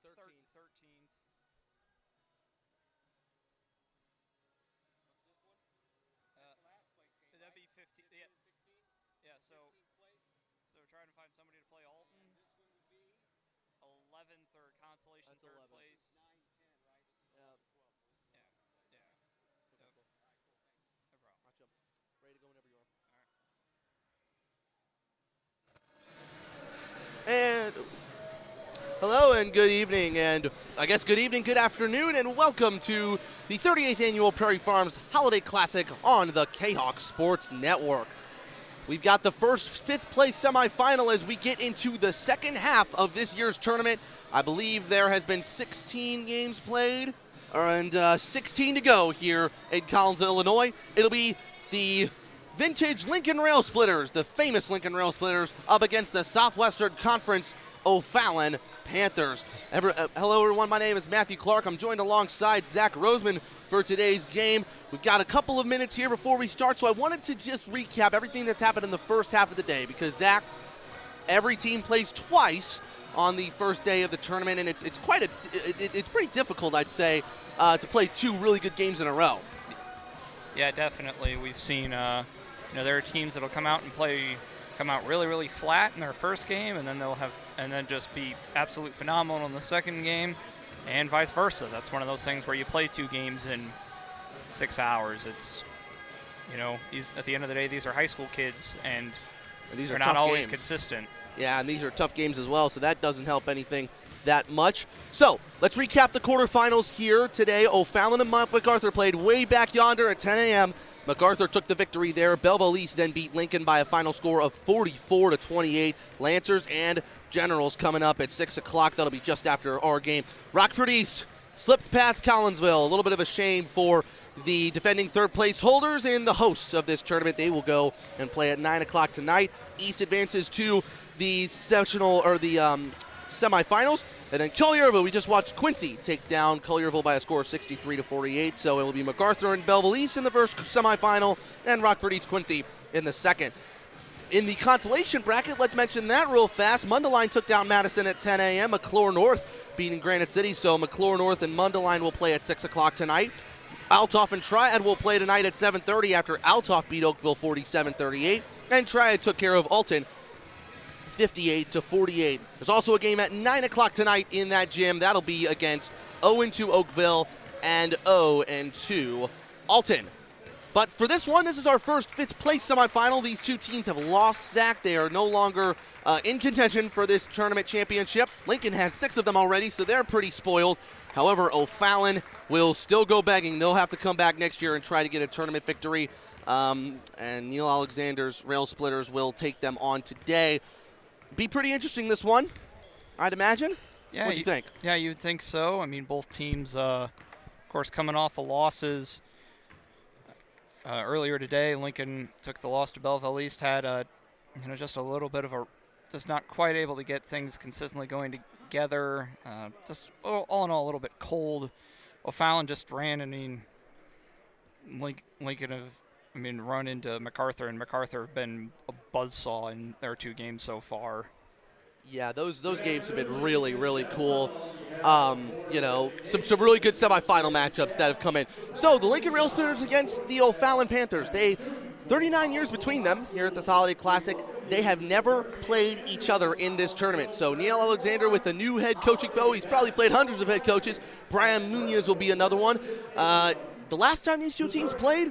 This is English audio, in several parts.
13th. That'd be 15. Yeah. So we're trying to find somebody to play Alton. 11th or consolation third place. Yeah. Yeah. Okay, cool. No problem. Watch 'em. Ready to go whenever you are. And hello and good evening, and I guess good evening, good afternoon, and welcome to the 38th Annual Prairie Farms Holiday Classic on the K-Hawk Sports Network. We've got the first fifth place semifinal as we get into the second half of this year's tournament. I believe there has been 16 games played, and 16 to go here in Collins, Illinois. It'll be the vintage Lincoln Rail Splitters, the famous Lincoln Rail Splitters, up against the Southwestern Conference O'Fallon Panthers. Hello, everyone. My name is Matthew Clark. I'm joined alongside Zach Roseman for today's game. We've got a couple of minutes here before we start, so I wanted to just recap everything that's happened in the first half of the day because, Zach, every team plays twice on the first day of the tournament, and it's pretty difficult, I'd say, to play two really good games in a row. Yeah, definitely. We've seen, there are teams that'll come out really, really flat in their first game, and then just be absolute phenomenal in the second game, and vice versa. That's one of those things where you play two games in 6 hours. It's, at the end of the day, these are high school kids, and these they're are not always games. consistent. Yeah, and these are tough games as well, so that doesn't help anything that much. So let's recap the quarterfinals here today. O'Fallon and MacArthur played way back yonder at 10 a.m. MacArthur took the victory there. Belleville East then beat Lincoln by a final score of 44-28. Lancers and Generals coming up at 6 o'clock. That'll be just after our game. Rockford East slipped past Collinsville. A little bit of a shame for the defending third place holders and the hosts of this tournament. They will go and play at 9 o'clock tonight. East advances to the semifinals. And then Collierville, we just watched Quincy take down Collierville by a score of 63-48. So it will be MacArthur and Belleville East in the first semifinal and Rockford East Quincy in the second. In the consolation bracket, let's mention that real fast. Mundelein took down Madison at 10 a.m. McClure North beating Granite City. So McClure North and Mundelein will play at 6 o'clock tonight. Althoff and Triad will play tonight at 7:30 after Althoff beat Oakville 47-38. And Triad took care of Alton 58-48. There's also a game at 9 o'clock tonight in that gym. That'll be against 0-2 Oakville and 0-2 Alton. But for this one, this is our first fifth place semifinal. These two teams have lost, Zach. They are no longer in contention for this tournament championship. Lincoln has 6 of them already, so they're pretty spoiled. However, O'Fallon will still go begging. They'll have to come back next year and try to get a tournament victory. And Neil Alexander's Rail Splitters will take them on today. Be pretty interesting, this one, I'd imagine. Yeah, what do you think? Yeah, you'd think so. I mean, both teams, of course, coming off of losses. Earlier today, Lincoln took the loss to Belleville East, had just a little bit of just not quite able to get things consistently going together. Just all in all, a little bit cold. O'Fallon just ran. I mean, Lincoln have run into MacArthur, and MacArthur have been a buzzsaw in their 2 games so far. Yeah, those games have been really, really cool. Some really good semifinal matchups that have come in. So the Lincoln Rail Splitters against the O'Fallon Panthers. 39 years between them here at this Holiday Classic. They have never played each other in this tournament. So Neil Alexander with a new head coaching foe. He's probably played hundreds of head coaches. Brian Munoz will be another one. The last time these two teams played,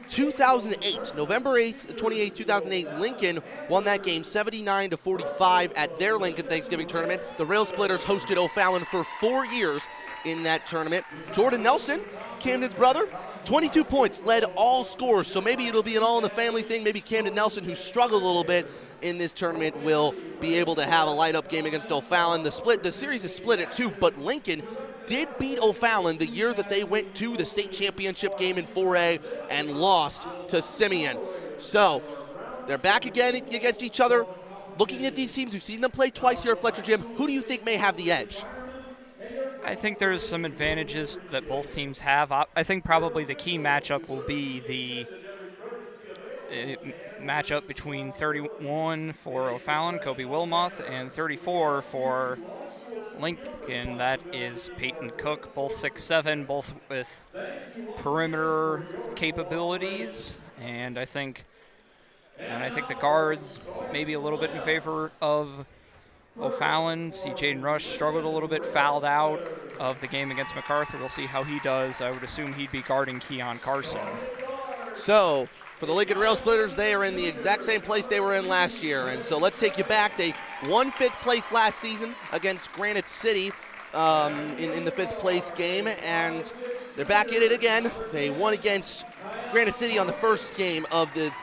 2008, November 28th, 2008, Lincoln won that game 79-45 at their Lincoln Thanksgiving tournament. The Rail Splitters hosted O'Fallon for 4 years in that tournament. Jordan Nelson, Camden's brother, 22 points, led all scores, so maybe it'll be an all-in-the-family thing. Maybe Camden Nelson, who struggled a little bit in this tournament, will be able to have a light-up game against O'Fallon. The series is split at 2, but Lincoln did beat O'Fallon the year that they went to the state championship game in 4A and lost to Simeon. So they're back again against each other. Looking at these teams, we've seen them play twice here at Fletcher Gym. Who do you think may have the edge? I think there's some advantages that both teams have. I think probably the key matchup will be the matchup between 31 for O'Fallon, Kobe Wilmoth, and 34 for Lincoln, that is Peyton Cook, both 6'7", both with perimeter capabilities, and I think the guards maybe a little bit in favor of O'Fallon. See Jaden Rush struggled a little bit, fouled out of the game against MacArthur. We'll see how he does. I would assume he'd be guarding Keon Carson. So, for the Lincoln Rail Splitters, they are in the exact same place they were in last year. And so let's take you back. They won 5th place last season against Granite City in the 5th place game, and they're back in it again. They won against Granite City on the first game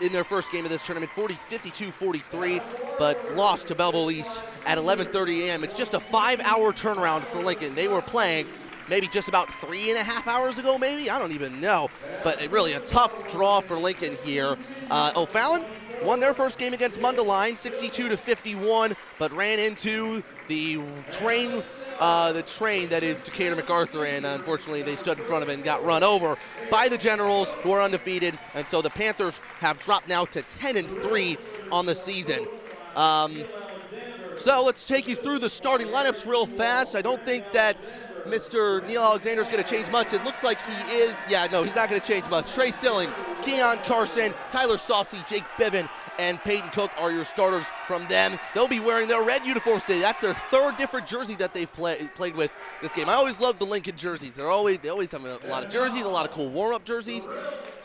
in their first game of this tournament, 52-43, but lost to Belleville East at 11:30 a.m. It's just a 5-hour turnaround for Lincoln. They were playing maybe just about 3.5 hours ago, maybe? I don't even know. But really a tough draw for Lincoln here. O'Fallon won their first game against Mundelein, 62-51, but ran into the train that is Decatur MacArthur, and unfortunately they stood in front of it and got run over by the Generals, who are undefeated, and so the Panthers have dropped now to 10-3 on the season. So let's take you through the starting lineups real fast. I don't think that Mr. Neil Alexander is going to change much. It looks like he is. Yeah, no, he's not going to change much. Trey Silling, Keon Carson, Tyler Saucy, Jake Biven, and Peyton Cook are your starters from them. They'll be wearing their red uniforms today. That's their 3rd different jersey that they've played with this game. I always love the Lincoln jerseys. They always have a lot of jerseys, a lot of cool warm-up jerseys.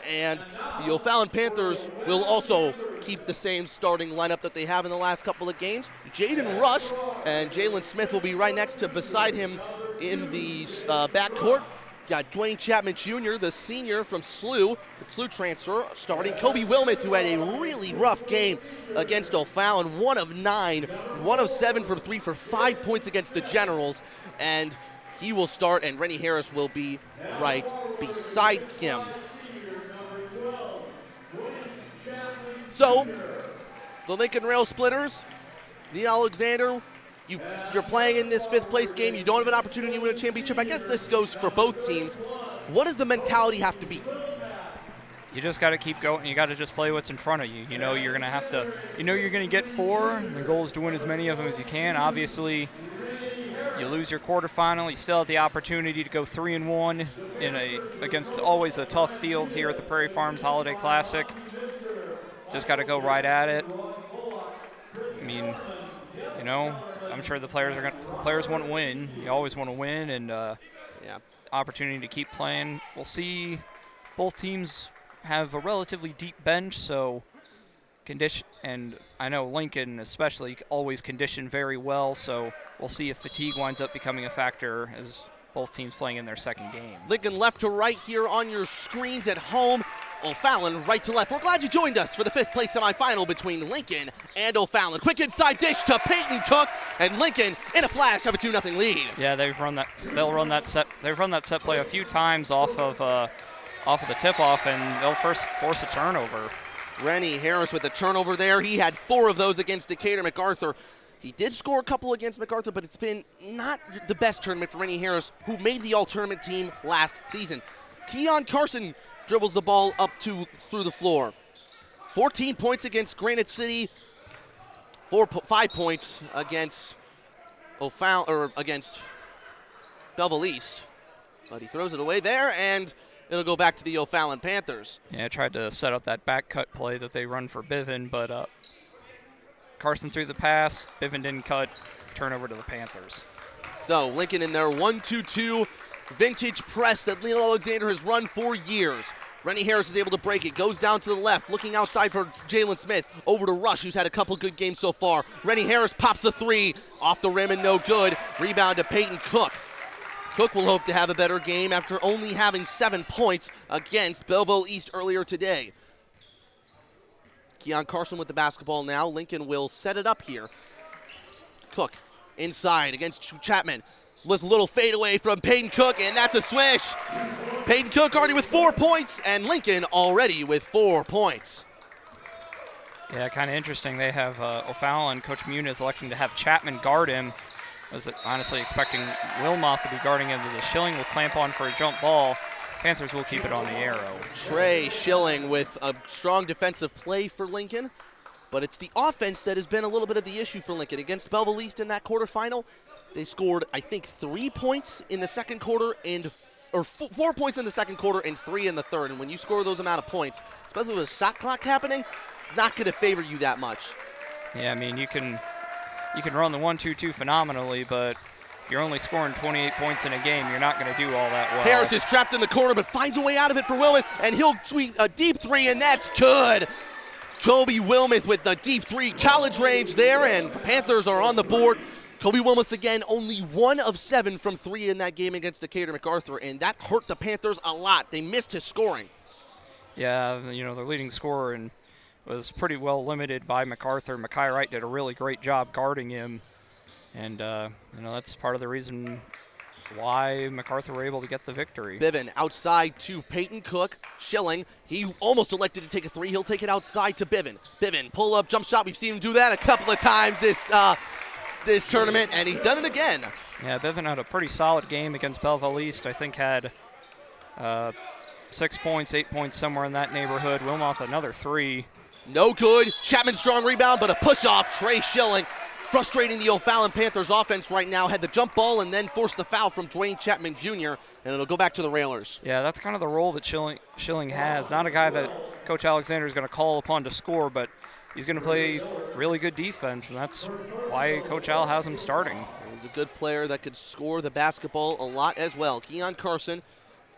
And the O'Fallon Panthers will also keep the same starting lineup that they have in the last couple of games. Jaden Rush and Jalen Smith will be right next to beside him in the backcourt. Got Dwayne Chapman Jr., the senior from SLU, the SLU transfer, starting. Kobe Wilmuth, who had a really rough game against O'Fallon, 1 of 9, 1 of 7 from 3 for 5 points against the Generals, and he will start, and Rennie Harris will be right beside him. So, the Lincoln Rail Splitters, Neil Alexander, you're playing in this 5th place game. You don't have an opportunity to win a championship. I guess this goes for both teams. What does the mentality have to be? You just got to keep going. You got to just play what's in front of you. You know you're going to have to. You know you're going to get 4. The goal is to win as many of them as you can. Obviously, you lose your quarterfinal. You still have the opportunity to go 3-1 against always a tough field here at the Prairie Farms Holiday Classic. Just got to go right at it. I mean, you know, I'm sure the players want to win. You always want to win, and opportunity to keep playing. We'll see. Both teams have a relatively deep bench, so condition, and I know Lincoln especially always condition very well. So we'll see if fatigue winds up becoming a factor as both teams playing in their second game. Lincoln left to right here on your screens at home. O'Fallon right to left. We're glad you joined us for the 5th place semifinal between Lincoln and O'Fallon. Quick inside dish to Peyton Cook, and Lincoln in a flash have a 2-0 lead. Yeah, they've run that. They'll run that set. They've run that set play a few times off of the tip-off, and they'll first force a turnover. Rennie Harris with a turnover there. He had 4 of those against Decatur MacArthur. He did score a couple against MacArthur, but it's been not the best tournament for Rennie Harris, who made the all-tournament team last season. Keon Carson dribbles the ball up through the floor. 14 points against Granite City, 5 points against against Belleville East. But he throws it away there, and it'll go back to the O'Fallon Panthers. Yeah, I tried to set up that back cut play that they run for Biven, but Carson threw the pass, Biven didn't cut, turnover to the Panthers. So Lincoln in their 1-2-2 vintage press that Neil Alexander has run for years. Rennie Harris is able to break it, goes down to the left, looking outside for Jalen Smith, over to Rush, who's had a couple good games so far. Rennie Harris pops a 3, off the rim and no good. Rebound to Peyton Cook. Cook will hope to have a better game after only having 7 points against Belleville East earlier today. Keon Carson with the basketball now. Lincoln will set it up here. Cook inside against Chapman. With a little fadeaway from Peyton Cook, and that's a swish. Peyton Cook already with 4 points, and Lincoln already with 4 points. Yeah, kind of interesting. They have O'Fallon, Coach Muniz electing to have Chapman guard him. I was honestly expecting Wilmoth to be guarding him, as Schilling will clamp on for a jump ball. Panthers will keep it on the arrow. Trey Schilling with a strong defensive play for Lincoln, but it's the offense that has been a little bit of the issue for Lincoln. Against Belleville East in that quarterfinal, They scored, I think, 3 points in the second quarter or 4 points in the second quarter and 3 in the third. And when you score those amount of points, especially with a shot clock happening, it's not going to favor you that much. Yeah, I mean, you can run the 1-2-2 phenomenally, but if you're only scoring 28 points in a game, you're not going to do all that well. Harris is trapped in the corner, but finds a way out of it for Wilmoth, and he'll tweet a deep three, and that's good. Kobe Wilmoth with the deep three, college range there, and Panthers are on the board. Kobe Wilmoth again, only 1 of 7 from 3 in that game against Decatur MacArthur, and that hurt the Panthers a lot. They missed his scoring. Yeah, their leading scorer and was pretty well limited by MacArthur. Mekhi Wright did a really great job guarding him, and that's part of the reason why MacArthur were able to get the victory. Bivin outside to Peyton Cook. Schilling, he almost elected to take a 3. He'll take it outside to Bivin. Bivin, pull up, jump shot. We've seen him do that a couple of times this tournament, and he's done it again. Yeah, Bivin had a pretty solid game against Belleville East. I think had 6 points, 8 points, somewhere in that neighborhood. Wilmoth another 3. No good. Chapman strong rebound, but a push-off. Trey Schilling frustrating the O'Fallon Panthers offense right now. Had the jump ball and then forced the foul from Dwayne Chapman Jr., and it'll go back to the Railers. Yeah, that's kind of the role that Schilling has. Not a guy that Coach Alexander is going to call upon to score, but he's going to play really good defense, and that's why Coach Al has him starting. He's a good player that could score the basketball a lot as well. Keon Carson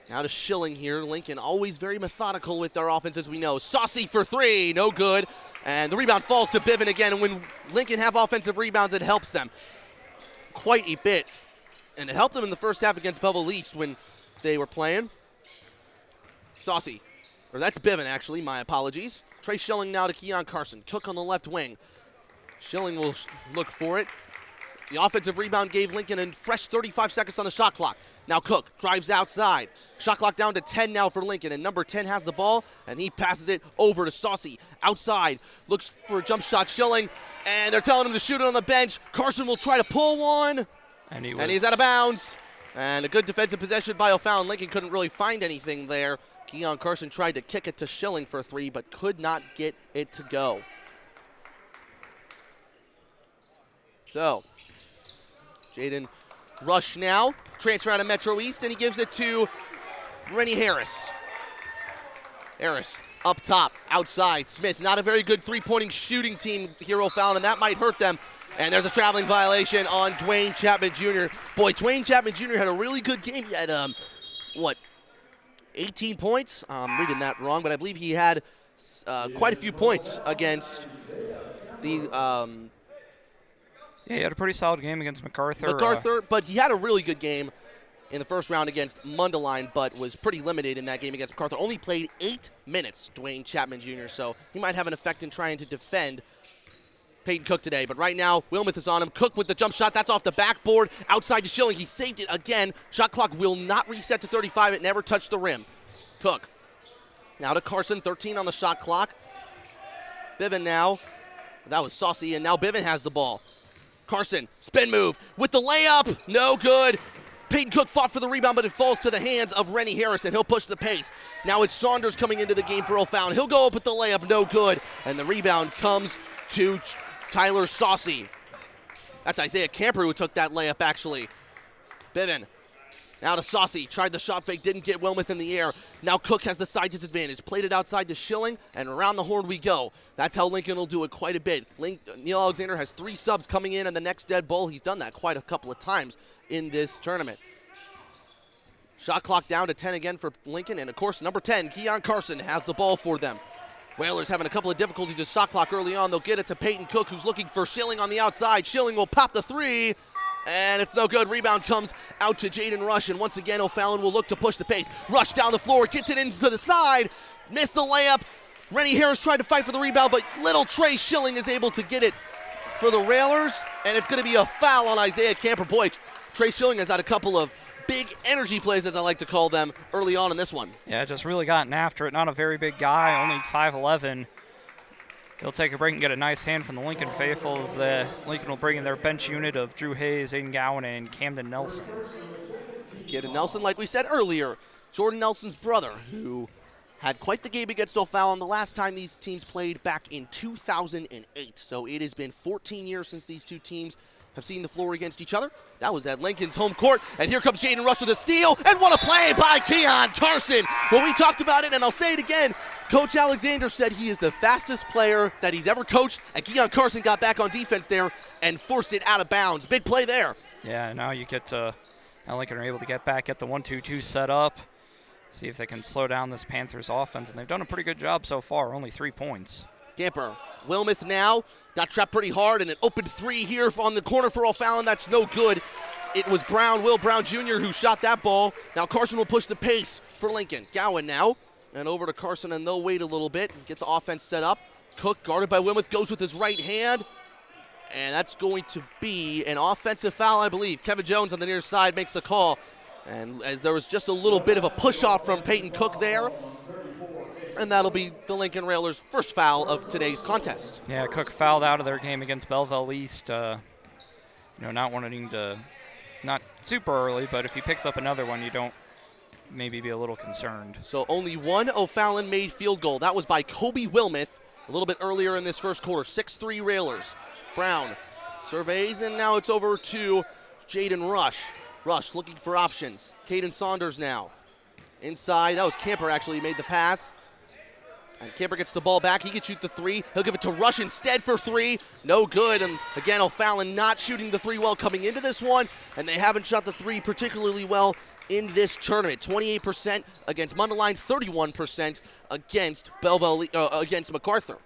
now to Schilling here. Lincoln always very methodical with their offense, as we know. Saucy for 3, no good. And the rebound falls to Bivin again, and when Lincoln have offensive rebounds, it helps them quite a bit. And it helped them in the first half against Belleville East when they were playing. Saucy, or that's Bivin actually, my apologies. Trey Schilling now to Keon Carson. Cook on the left wing. Schilling will look for it. The offensive rebound gave Lincoln a fresh 35 seconds on the shot clock. Now Cook drives outside. Shot clock down to 10 now for Lincoln, and number 10 has the ball, and he passes it over to Saucy. Outside, looks for a jump shot, Schilling, and they're telling him to shoot it on the bench. Carson will try to pull one, and he's out of bounds. And a good defensive possession by O'Fallon. Lincoln couldn't really find anything there. Keon Carson tried to kick it to Schilling for 3, but could not get it to go. So, Jaden Rush now, transfer out of Metro East, and he gives it to Rennie Harris. Harris up top, outside. Smith, not a very good three-pointing shooting team here, O'Fallon, and that might hurt them. And there's a traveling violation on Dwayne Chapman Jr. Boy, Dwayne Chapman Jr. had a really good game. He had, 18 points? I'm reading that wrong, but I believe he had quite a few points against the Yeah, he had a pretty solid game against MacArthur. But he had a really good game in the first round against Mundelein, but was pretty limited in that game against MacArthur. Only played 8 minutes, Dwayne Chapman Jr., so he might have an effect in trying to defend Peyton Cook today. But right now, Wilmoth is on him. Cook with the jump shot. That's off the backboard. Outside to Schilling. He saved it again. Shot clock will not reset to 35. It never touched the rim. Cook. Now to Carson. 13 on the shot clock. Bivin now. That was Saucy, and now Bivin has the ball. Carson, spin move with the layup. No good. Peyton Cook fought for the rebound, but it falls to the hands of Rennie Harris, and he'll push the pace. Now it's Saunders coming into the game for O'Fallon. He'll go up with the layup. No good. And the rebound comes to Tyler Saucy. That's Isaiah Camper who took that layup, actually. Bivin. Now to Saucy. Tried the shot fake. Didn't get Wilmoth in the air. Now Cook has the side disadvantage. Played it outside to Schilling, and around the horn we go. That's how Lincoln will do it quite a bit. Neil Alexander has 3 subs coming in on the next dead ball. He's done that quite a couple of times in this tournament. Shot clock down to 10 again for Lincoln, and of course, number 10, Keon Carson, has the ball for them. Whalers having a couple of difficulties with shot clock early on. They'll get it to Peyton Cook, who's looking for Schilling on the outside. Schilling will pop the 3, and it's no good. Rebound comes out to Jaden Rush, and once again, O'Fallon will look to push the pace. Rush down the floor, gets it into the side, missed the layup. Rennie Harris tried to fight for the rebound, but little Trey Schilling is able to get it for the Railers, and it's going to be a foul on Isaiah Camper. Boy, Trey Schilling has had a couple of big energy plays, as I like to call them, early on in this one. Yeah, just really gotten after it. Not a very big guy, only 5'11". They'll take a break and get a nice hand from the Lincoln faithfuls. The Lincoln will bring in their bench unit of Drew Hayes, Aiden Gowan, and Camden Nelson. Camden Nelson, like we said earlier, Jordan Nelson's brother, who had quite the game against O'Fallon the last time these teams played back in 2008. So it has been 14 years since these two teams have seen the floor against each other. That was at Lincoln's home court, and here comes Jaden Rush with a steal, and what a play by Keon Carson. Well, we talked about it, and I'll say it again. Coach Alexander said he is the fastest player that he's ever coached, and Keon Carson got back on defense there and forced it out of bounds. Big play there. Yeah, now you get to, now Lincoln are able to get back, get the 1-2-2 set up, see if they can slow down this Panthers offense, and they've done a pretty good job so far, only 3 points. Camper, Wilmoth now got trapped pretty hard, and an open three here on the corner for O'Fallon. That's no good. It was Brown, Will Brown Jr., who shot that ball. Now Carson will push the pace for Lincoln. Gowan now, and over to Carson, and they'll wait a little bit and get the offense set up. Cook, guarded by Wilmoth, goes with his right hand, and that's going to be an offensive foul, I believe. Kevin Jones on the near side makes the call, and as there was just a little bit of a push-off from Peyton Cook there, and that'll be the Lincoln Railers' first foul of today's contest. Yeah, Cook fouled out of their game against Belleville East. Not wanting to, not super early, but if he picks up another one, you don't maybe be a little concerned. So only one O'Fallon made field goal. That was by Kobe Wilmoth a little bit earlier in this first quarter. 6-3 Railers. Brown surveys, and now it's over to Jaden Rush. Rush looking for options. Caden Saunders now. Inside, that was Camper actually made the pass. And Camper gets the ball back. He can shoot the three. He'll give it to Rush instead for three. No good. And again, O'Fallon not shooting the three well coming into this one. And they haven't shot the three particularly well in this tournament. 28% against Mundelein, 31% against against MacArthur.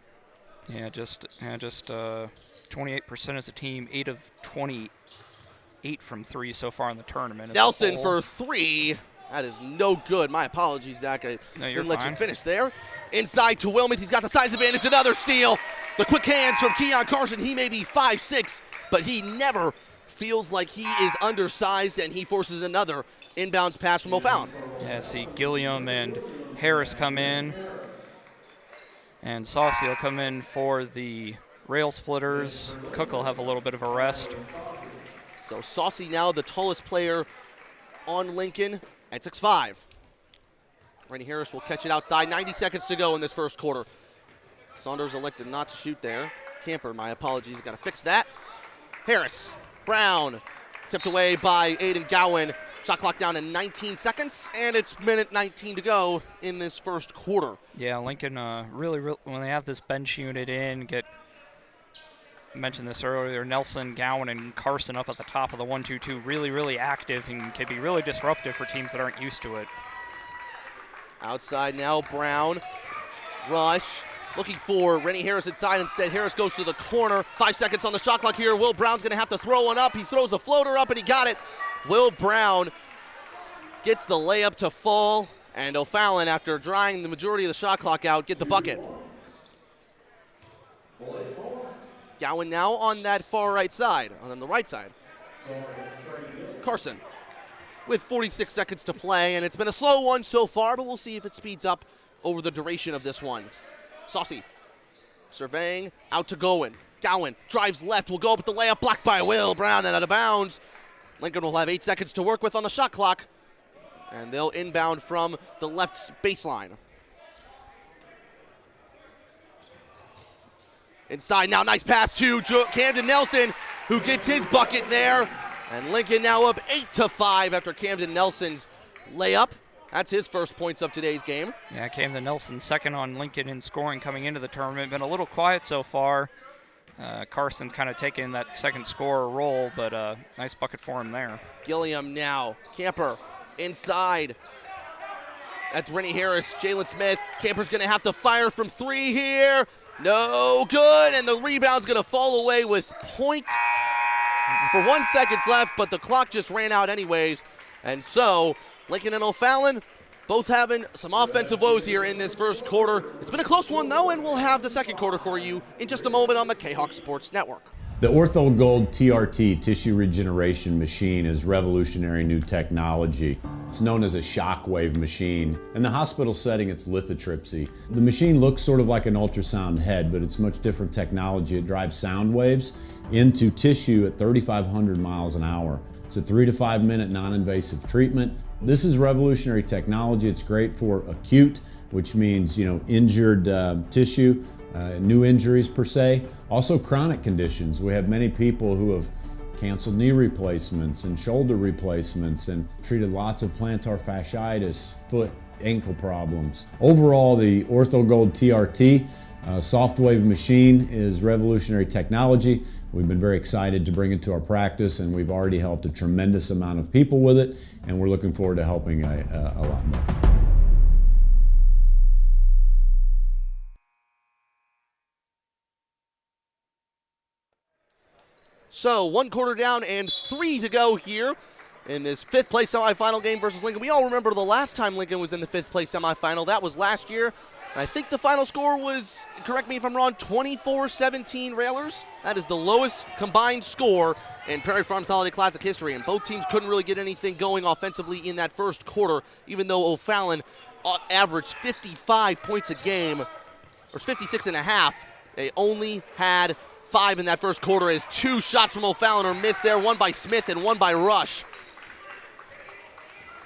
Yeah, just 28% as a team. 8 of 28 from three so far in the tournament. Nelson for three. That is no good. My apologies, Zach. I didn't let you finish there. Inside to Wilmoth. He's got the size advantage. Another steal. The quick hands from Keon Carson. He may be 5'6", but he never feels like he is undersized, and he forces another inbounds pass from O'Fallon. Yeah, see Gilliam and Harris come in, and Saucy will come in for the rail splitters. Cook will have a little bit of a rest. So Saucy now the tallest player on Lincoln at 6'5". Rennie Harris will catch it outside. 90 seconds to go in this first quarter. Saunders elected not to shoot there. Camper, my apologies, got to fix that. Harris, Brown, tipped away by Aiden Gowan. Shot clock down to 19 seconds, and it's minute 19 to go in this first quarter. Yeah, Lincoln really, when they have this bench unit in, mentioned this earlier, Nelson, Gowan, and Carson up at the top of the 1-2-2, really active and can be really disruptive for teams that aren't used to it. Outside now, Brown. Rush. Looking for Rennie Harris inside. Instead, Harris goes to the corner. 5 seconds on the shot clock here. Will Brown's going to have to throw one up. He throws a floater up, and he got it. Will Brown gets the layup to fall, and O'Fallon, after drying the majority of the shot clock out, get the bucket. Gowan now on that far right side, on the right side. Carson with 46 seconds to play, and it's been a slow one so far, but we'll see if it speeds up over the duration of this one. Saucy surveying, out to Gowan. Gowan drives left, will go up with the layup, blocked by Will Brown and out of bounds. Lincoln will have 8 seconds to work with on the shot clock, and they'll inbound from the left baseline. Inside now, nice pass to Camden Nelson, who gets his bucket there. And Lincoln now up 8-5 after Camden Nelson's layup. That's his first points of today's game. Yeah, Camden Nelson second on Lincoln in scoring coming into the tournament. Been a little quiet so far. Carson's kind of taking that second scorer role, but nice bucket for him there. Gilliam now, Camper inside. That's Rennie Harris, Jalen Smith. Camper's gonna have to fire from three here. No good, and the rebound's gonna fall away with point for 1 second left, but the clock just ran out anyways. And so Lincoln and O'Fallon both having some offensive woes here in this first quarter. It's been a close one though, and we'll have the second quarter for you in just a moment on the K-Hawk Sports Network. The Ortho Gold TRT tissue regeneration machine is revolutionary new technology. It's known as a shockwave machine. In the hospital setting, it's lithotripsy. The machine looks sort of like an ultrasound head, but it's much different technology. It drives sound waves into tissue at 3,500 miles an hour. It's a 3 to 5 minute non-invasive treatment. This is revolutionary technology. It's great for acute, which means, injured tissue. New injuries per se, also chronic conditions. We have many people who have canceled knee replacements and shoulder replacements, and treated lots of plantar fasciitis, foot, ankle problems. Overall, the OrthoGold TRT soft wave machine is revolutionary technology. We've been very excited to bring it to our practice, and we've already helped a tremendous amount of people with it, and we're looking forward to helping a lot more. So 1 quarter down and 3 to go here in this 5th place semifinal game versus Lincoln. We all remember the last time Lincoln was in the 5th place semifinal. That was last year. And I think the final score was, correct me if I'm wrong, 24-17 Railers. That is the lowest combined score in Prairie Farms Holiday Classic history. And both teams couldn't really get anything going offensively in that first quarter, even though O'Fallon averaged 55 points a game, or 56 and a half. They only had 5 in that first quarter as 2 shots from O'Fallon are missed there, one by Smith and one by Rush.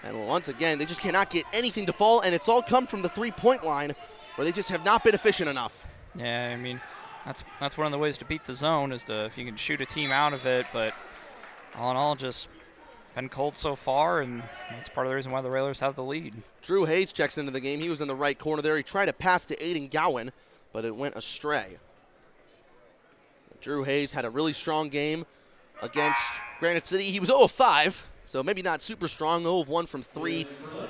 And once again, they just cannot get anything to fall, and it's all come from the three-point line where they just have not been efficient enough. Yeah, I mean, that's one of the ways to beat the zone is if you can shoot a team out of it, but all in all, just been cold so far, and that's part of the reason why the Railers have the lead. Drew Hayes checks into the game. He was in the right corner there. He tried to pass to Aiden Gowan, but it went astray. Drew Hayes had a really strong game against Granite City. He was 0 of 5, so maybe not super strong, 0 of 1 from 3,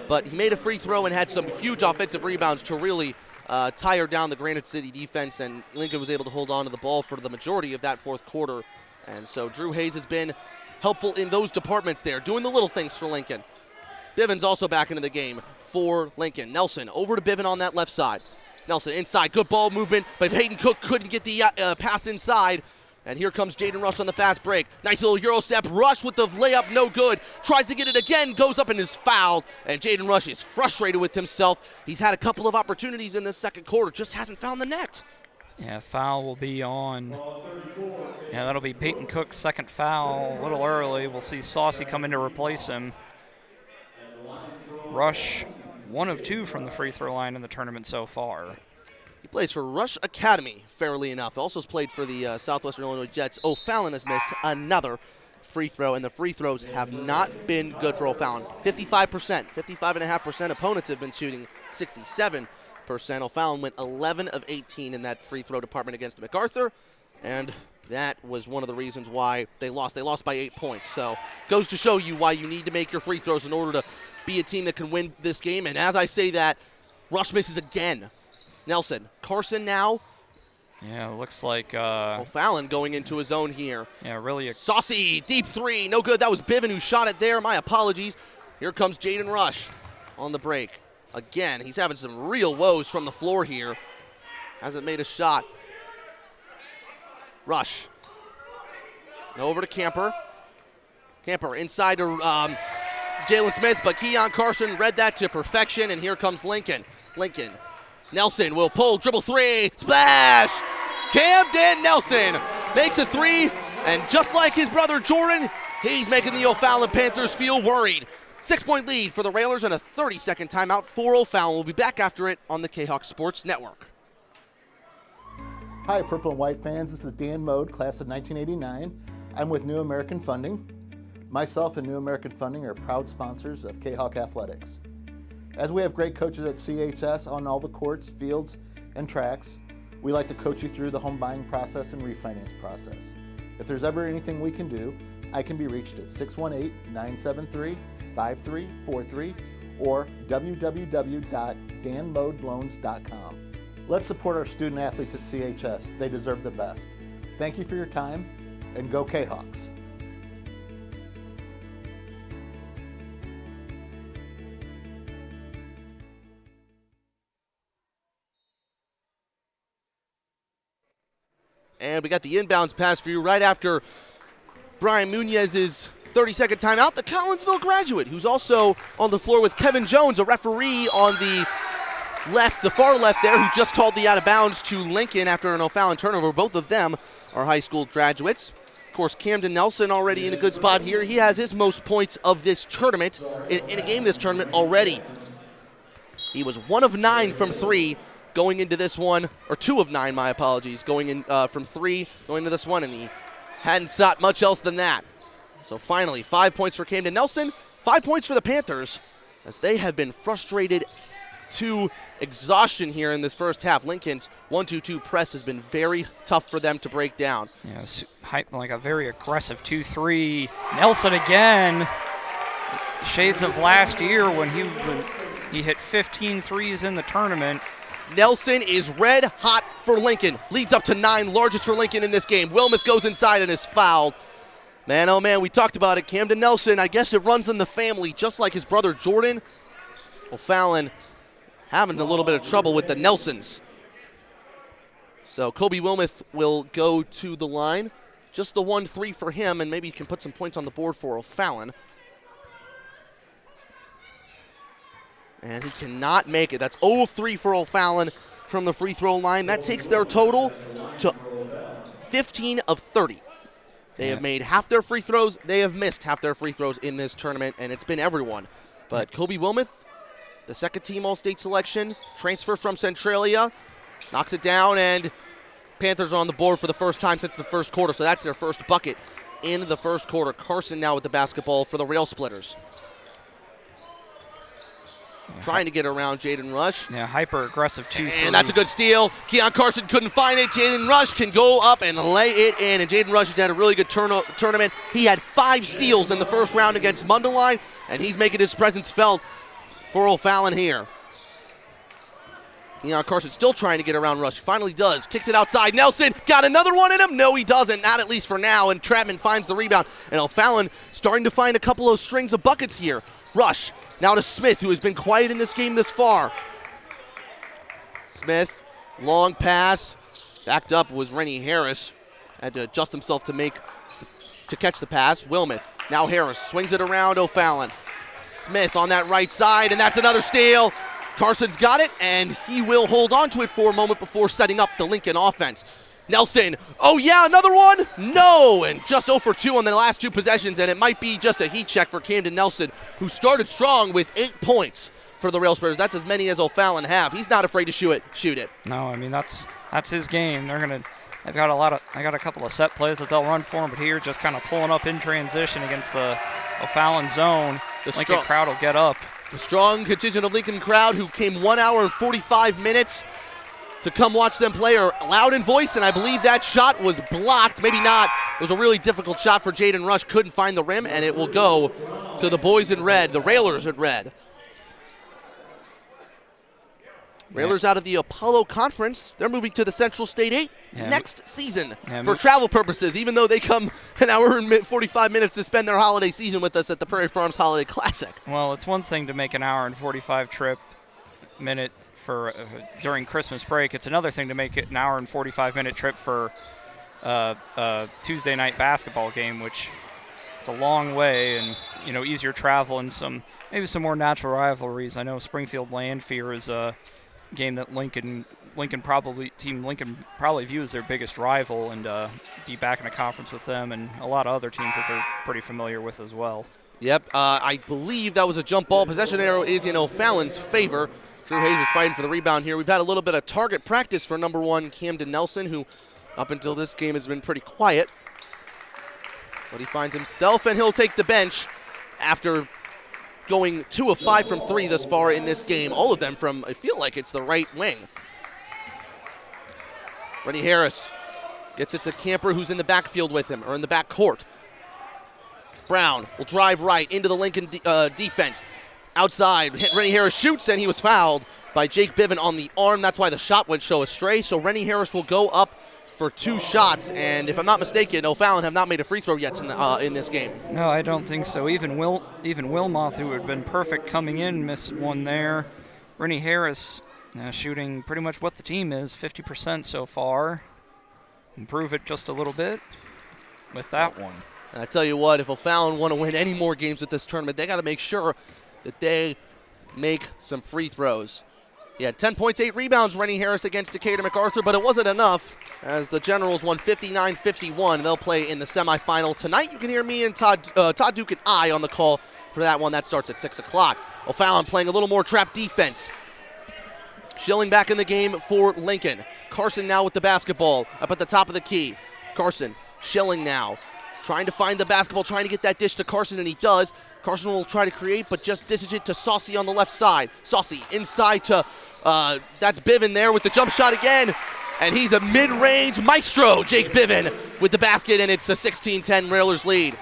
but he made a free throw and had some huge offensive rebounds to really tire down the Granite City defense, and Lincoln was able to hold on to the ball for the majority of that fourth quarter. And so Drew Hayes has been helpful in those departments there, doing the little things for Lincoln. Bivens also back into the game for Lincoln. Nelson over to Bivens on that left side. Nelson inside, good ball movement, but Peyton Cook couldn't get the pass inside. And here comes Jaden Rush on the fast break. Nice little Euro step. Rush with the layup, no good. Tries to get it again, goes up and is fouled. And Jaden Rush is frustrated with himself. He's had a couple of opportunities in this second quarter, just hasn't found the net. Yeah, foul will be on. Yeah, that'll be Peyton Cook's second foul a little early. We'll see Saucy come in to replace him. Rush, 1 of 2 from the free throw line in the tournament so far. He plays for Rush Academy, fairly enough. Also has played for the Southwestern Illinois Jets. O'Fallon has missed another free throw, and the free throws have not been good for O'Fallon. 55%, 55.5%. Opponents have been shooting 67%. O'Fallon went 11 of 18 in that free throw department against MacArthur, and that was one of the reasons why they lost. They lost by 8 points. So goes to show you why you need to make your free throws in order to be a team that can win this game. And as I say that, Rush misses again. Nelson, Carson now. Yeah, looks like O'Fallon going into his own here. Yeah, really. Saucy, deep three, no good. That was Bivens who shot it there. My apologies. Here comes Jaden Rush on the break. Again, he's having some real woes from the floor here. Hasn't made a shot. Rush. Over to Camper. Camper inside to Jalen Smith, but Keon Carson read that to perfection, and here comes Lincoln. Lincoln. Nelson will pull, dribble 3, splash! Camden Nelson makes a 3, and just like his brother Jordan, he's making the O'Fallon Panthers feel worried. 6-point lead for the Railers and a 30-second timeout for O'Fallon. We'll be back after it on the K-Hawk Sports Network. Hi, Purple and White fans. This is Dan Mode, class of 1989. I'm with New American Funding. Myself and New American Funding are proud sponsors of K-Hawk Athletics. As we have great coaches at CHS on all the courts, fields, and tracks, we like to coach you through the home buying process and refinance process. If there's ever anything we can do, I can be reached at 618-973-5343 or www.danmodeloans.com. Let's support our student athletes at CHS. They deserve the best. Thank you for your time, and go K-Hawks. And we got the inbounds pass for you right after Brian Munez's 30-second timeout. The Collinsville graduate, who's also on the floor with Kevin Jones, a referee on the left, the far left there, who just called the out of bounds to Lincoln after an O'Fallon turnover. Both of them are high school graduates. Of course, Camden Nelson already in a good spot here. He has his most points of this tournament, in a game this tournament already. He was 1 of 9 from 3. Going into this one, or 2 of 9, my apologies, going in from 3, going into this one, and he hadn't sought much else than that. So finally, 5 points for Camden Nelson, 5 points for the Panthers, as they have been frustrated to exhaustion here in this first half. Lincoln's 1-2-2 press has been very tough for them to break down. Yeah, it's like a very aggressive 2-3. Nelson again. Shades of last year when he hit 15 threes in the tournament. Nelson is red hot for Lincoln. Leads up to 9, largest for Lincoln in this game. Wilmoth goes inside and is fouled. Man, oh man, we talked about it. Camden Nelson, I guess it runs in the family, just like his brother Jordan. O'Fallon having a little bit of trouble with the Nelsons. So Kobe Wilmoth will go to the line. Just the 1-3 for him, and maybe he can put some points on the board for O'Fallon. And he cannot make it. That's 0 of 3 for O'Fallon from the free throw line. That takes their total to 15 of 30. They have made half their free throws. They have missed half their free throws in this tournament, and it's been everyone. But Kobe Wilmoth, the second-team All-State selection, transfer from Centralia, knocks it down, and Panthers are on the board for the first time since the first quarter, so that's their first bucket in the first quarter. Carson now with the basketball for the Rail Splitters. Trying to get around Jaden Rush. Yeah, hyper-aggressive 2-3. And that's a good steal. Keon Carson couldn't find it. Jaden Rush can go up and lay it in. And Jaden Rush has had a really good tournament. He had 5 steals in the first round against Mundelein, and he's making his presence felt for O'Fallon here. Keon Carson still trying to get around Rush. Finally does. Kicks it outside. Nelson got another one in him. No, he doesn't. Not at least for now. And Trapman finds the rebound. And O'Fallon starting to find a couple of strings of buckets here. Rush now to Smith, who has been quiet in this game this far. Smith, long pass. Backed up was Rennie Harris. Had to adjust himself to catch the pass. Wilmoth. Now Harris swings it around O'Fallon. Smith on that right side, and that's another steal. Carson's got it, and he will hold on to it for a moment before setting up the Lincoln offense. Nelson, oh yeah, another one? No, and just 0 for 2 on the last 2 possessions, and it might be just a heat check for Camden Nelson, who started strong with 8 points for the Rail Splitters. That's as many as O'Fallon have. He's not afraid to shoot it. No, I mean that's his game. They've got a couple of set plays that they'll run for him, but here just kind of pulling up in transition against the O'Fallon zone. The Lincoln crowd will get up. The strong contingent of Lincoln crowd who came 1 hour and 45 minutes to come watch them play are loud in voice, and I believe that shot was blocked. Maybe not. It was a really difficult shot for Jaden Rush. Couldn't find the rim, and it will go to the boys in red, the Railers in red. Railers out of the Apollo Conference. They're moving to the Central State 8 next season for travel purposes, even though they come an hour and 45 minutes to spend their holiday season with us at the Prairie Farms Holiday Classic. Well, it's one thing to make an hour and 45 minute for during Christmas break. It's another thing to make it an hour and 45-minute trip for a Tuesday night basketball game, which it's a long way and easier travel and maybe some more natural rivalries. I know Springfield Landfear is a game that Lincoln probably views their biggest rival, and be back in a conference with them and a lot of other teams that they're pretty familiar with as well. Yep, I believe that was a jump ball. Possession arrow is in O'Fallon's favor. Drew Hayes is fighting for the rebound here. We've had a little bit of target practice for number 1 Camden Nelson, who up until this game has been pretty quiet. But he finds himself, and he'll take the bench after going 2 of 5 from 3 thus far in this game. All of them from, I feel like it's the right wing. Rennie Harris gets it to Camper, who's in the backfield with him, or in the back court. Brown will drive right into the Lincoln defense. Outside, Rennie Harris shoots, and he was fouled by Jake Biven on the arm. That's why the shot went so astray. So Rennie Harris will go up for 2 shots, and if I'm not mistaken, O'Fallon have not made a free throw yet in this game. No, I don't think so. Even Wilmoth, who had been perfect coming in, missed one there. Rennie Harris shooting pretty much what the team is, 50% so far. Improve it just a little bit with that one. And I tell you what, if O'Fallon want to win any more games with this tournament, they got to make sure that they make some free throws. He had 10 points, 8 rebounds, Rennie Harris against Decatur MacArthur, but it wasn't enough as the Generals won 59-51. They'll play in the semifinal tonight. You can hear me and Todd Duke and I on the call for that one. That starts at 6 o'clock. O'Fallon playing a little more trap defense. Schilling back in the game for Lincoln. Carson now with the basketball up at the top of the key. Carson, Schilling now. trying to find the basketball, trying to get that dish to Carson, and he does. Carson will try to create, but just dishes it to Saucy on the left side. Saucy inside to, that's Bivin there with the jump shot again. And he's a mid-range maestro, Jake Bivin, with the basket, and it's a 16-10 Railers lead.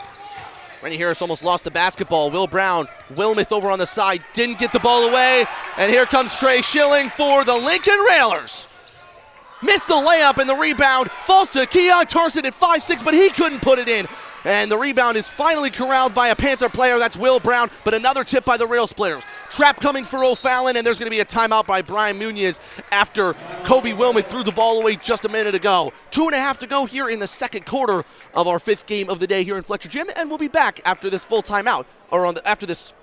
Rennie Harris almost lost the basketball. Will Brown, Wilmuth over on the side, didn't get the ball away. And here comes Trey Schilling for the Lincoln Railers. Missed the layup, and the rebound falls to Keon Carson at 5'6", but he couldn't put it in. And the rebound is finally corralled by a Panther player. That's Will Brown, but another tip by the Rail Splitters. Trap coming for O'Fallon, and there's going to be a timeout by Brian Munoz after Kobe Wilmuth threw the ball away just a minute ago. 2.5 to go here in the second quarter of our 5th game of the day here in Fletcher Gym, and we'll be back after this full timeout, or after this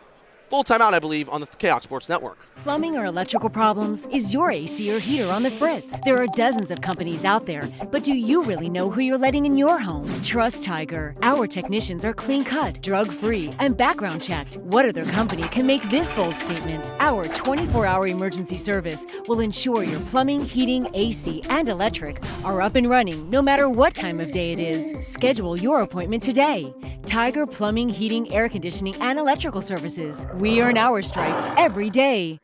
full timeout, I believe, on the KHOC Sports Network. Plumbing or electrical problems? Is your AC or heater on the fritz? There are dozens of companies out there, but do you really know who you're letting in your home? Trust Tiger. Our technicians are clean-cut, drug-free, and background checked. What other company can make this bold statement? Our 24-hour emergency service will ensure your plumbing, heating, AC, and electric are up and running no matter what time of day it is. Schedule your appointment today. Tiger Plumbing, Heating, Air Conditioning, and Electrical Services. We earn our stripes every day.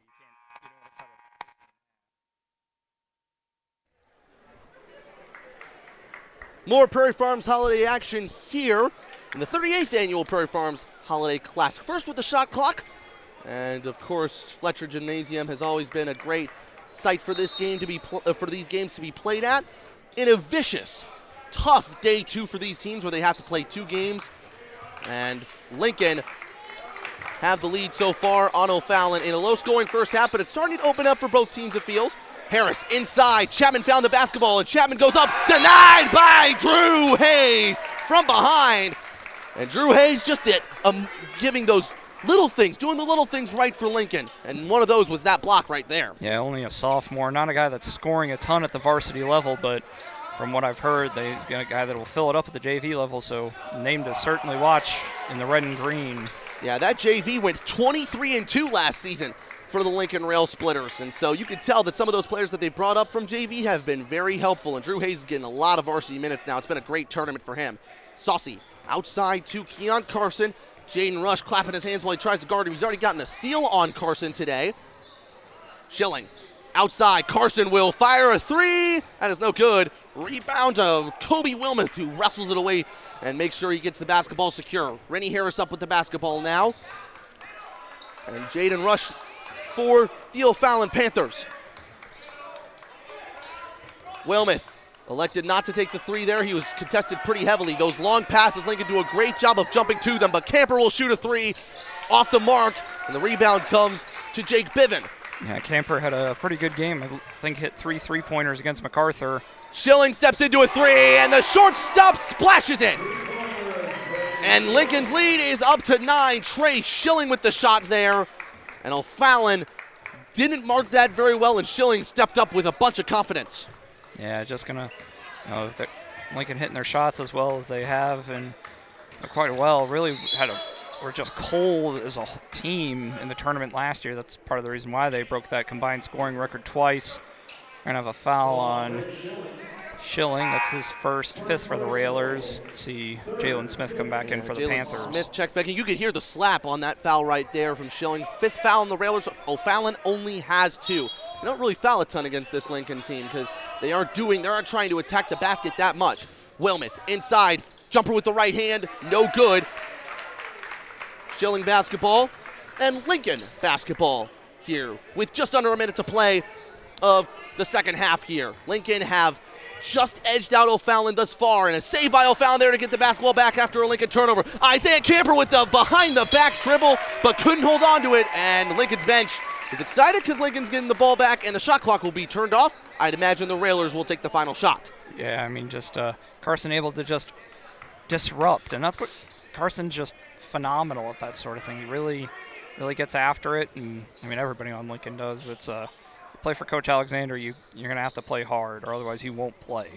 More Prairie Farms holiday action here in the 38th annual Prairie Farms Holiday Classic. First with the shot clock. And of course, Fletcher Gymnasium has always been a great site for this game to be for these games to be played at. In a vicious, tough day 2 for these teams where they have to play 2 games. And Lincoln have the lead so far on O'Fallon in a low-scoring first half, but it's starting to open up for both teams, it feels. Harris inside. Chapman found the basketball, and Chapman goes up. Denied by Drew Hayes from behind. And Drew Hayes just giving those little things, doing the little things right for Lincoln. And one of those was that block right there. Yeah, only a sophomore. Not a guy that's scoring a ton at the varsity level, but from what I've heard, he's a guy that will fill it up at the JV level, so name to certainly watch in the red and green. Yeah, that JV went 23-2 last season for the Lincoln Rail Splitters. And so you can tell that some of those players that they brought up from JV have been very helpful. And Drew Hayes is getting a lot of varsity minutes now. It's been a great tournament for him. Saucy outside to Keon Carson. Jaden Rush clapping his hands while he tries to guard him. He's already gotten a steal on Carson today. Schilling outside. Carson will fire a 3. That is no good. Rebound to Kobe Wilmuth, who wrestles it away and makes sure he gets the basketball secure. Rennie Harris up with the basketball now. And Jaden Rush for the O'Fallon Panthers. Wilmuth elected not to take the 3 there. He was contested pretty heavily. Those long passes, Lincoln do a great job of jumping to them, but Camper will shoot a 3 off the mark, and the rebound comes to Jake Bivin. Yeah, Camper had a pretty good game. I think hit 3 3-pointers against MacArthur. Schilling steps into a 3, and the shortstop splashes it. And Lincoln's lead is up to 9. Trey Schilling with the shot there. And O'Fallon didn't mark that very well, and Schilling stepped up with a bunch of confidence. Yeah, just gonna, if Lincoln hitting their shots as well as they have, and quite well. Really were just cold as a team in the tournament last year. That's part of the reason why they broke that combined scoring record twice. We're gonna have a foul on Schilling. That's his first, 5th for the Railers. Let's see Jalen Smith come back in for the Panthers. Smith checks back in. You could hear the slap on that foul right there from Schilling. 5th foul on the Railers. O'Fallon only has 2. They don't really foul a ton against this Lincoln team because they aren't trying to attack the basket that much. Wilmuth inside, jumper with the right hand, no good. Schilling basketball and Lincoln basketball here with just under a minute to play of the second half here. Lincoln have just edged out O'Fallon thus far, and a save by O'Fallon there to get the basketball back after a Lincoln turnover. Isaiah Camper with the behind-the-back dribble, but couldn't hold on to it, and Lincoln's bench is excited because Lincoln's getting the ball back, and the shot clock will be turned off. I'd imagine the Railers will take the final shot. Yeah, I mean, just Carson able to just disrupt, and that's what Carson's just phenomenal at that sort of thing. He really gets after it, and I mean, everybody on Lincoln does. It's play for Coach Alexander, you're going to have to play hard, or otherwise he won't play.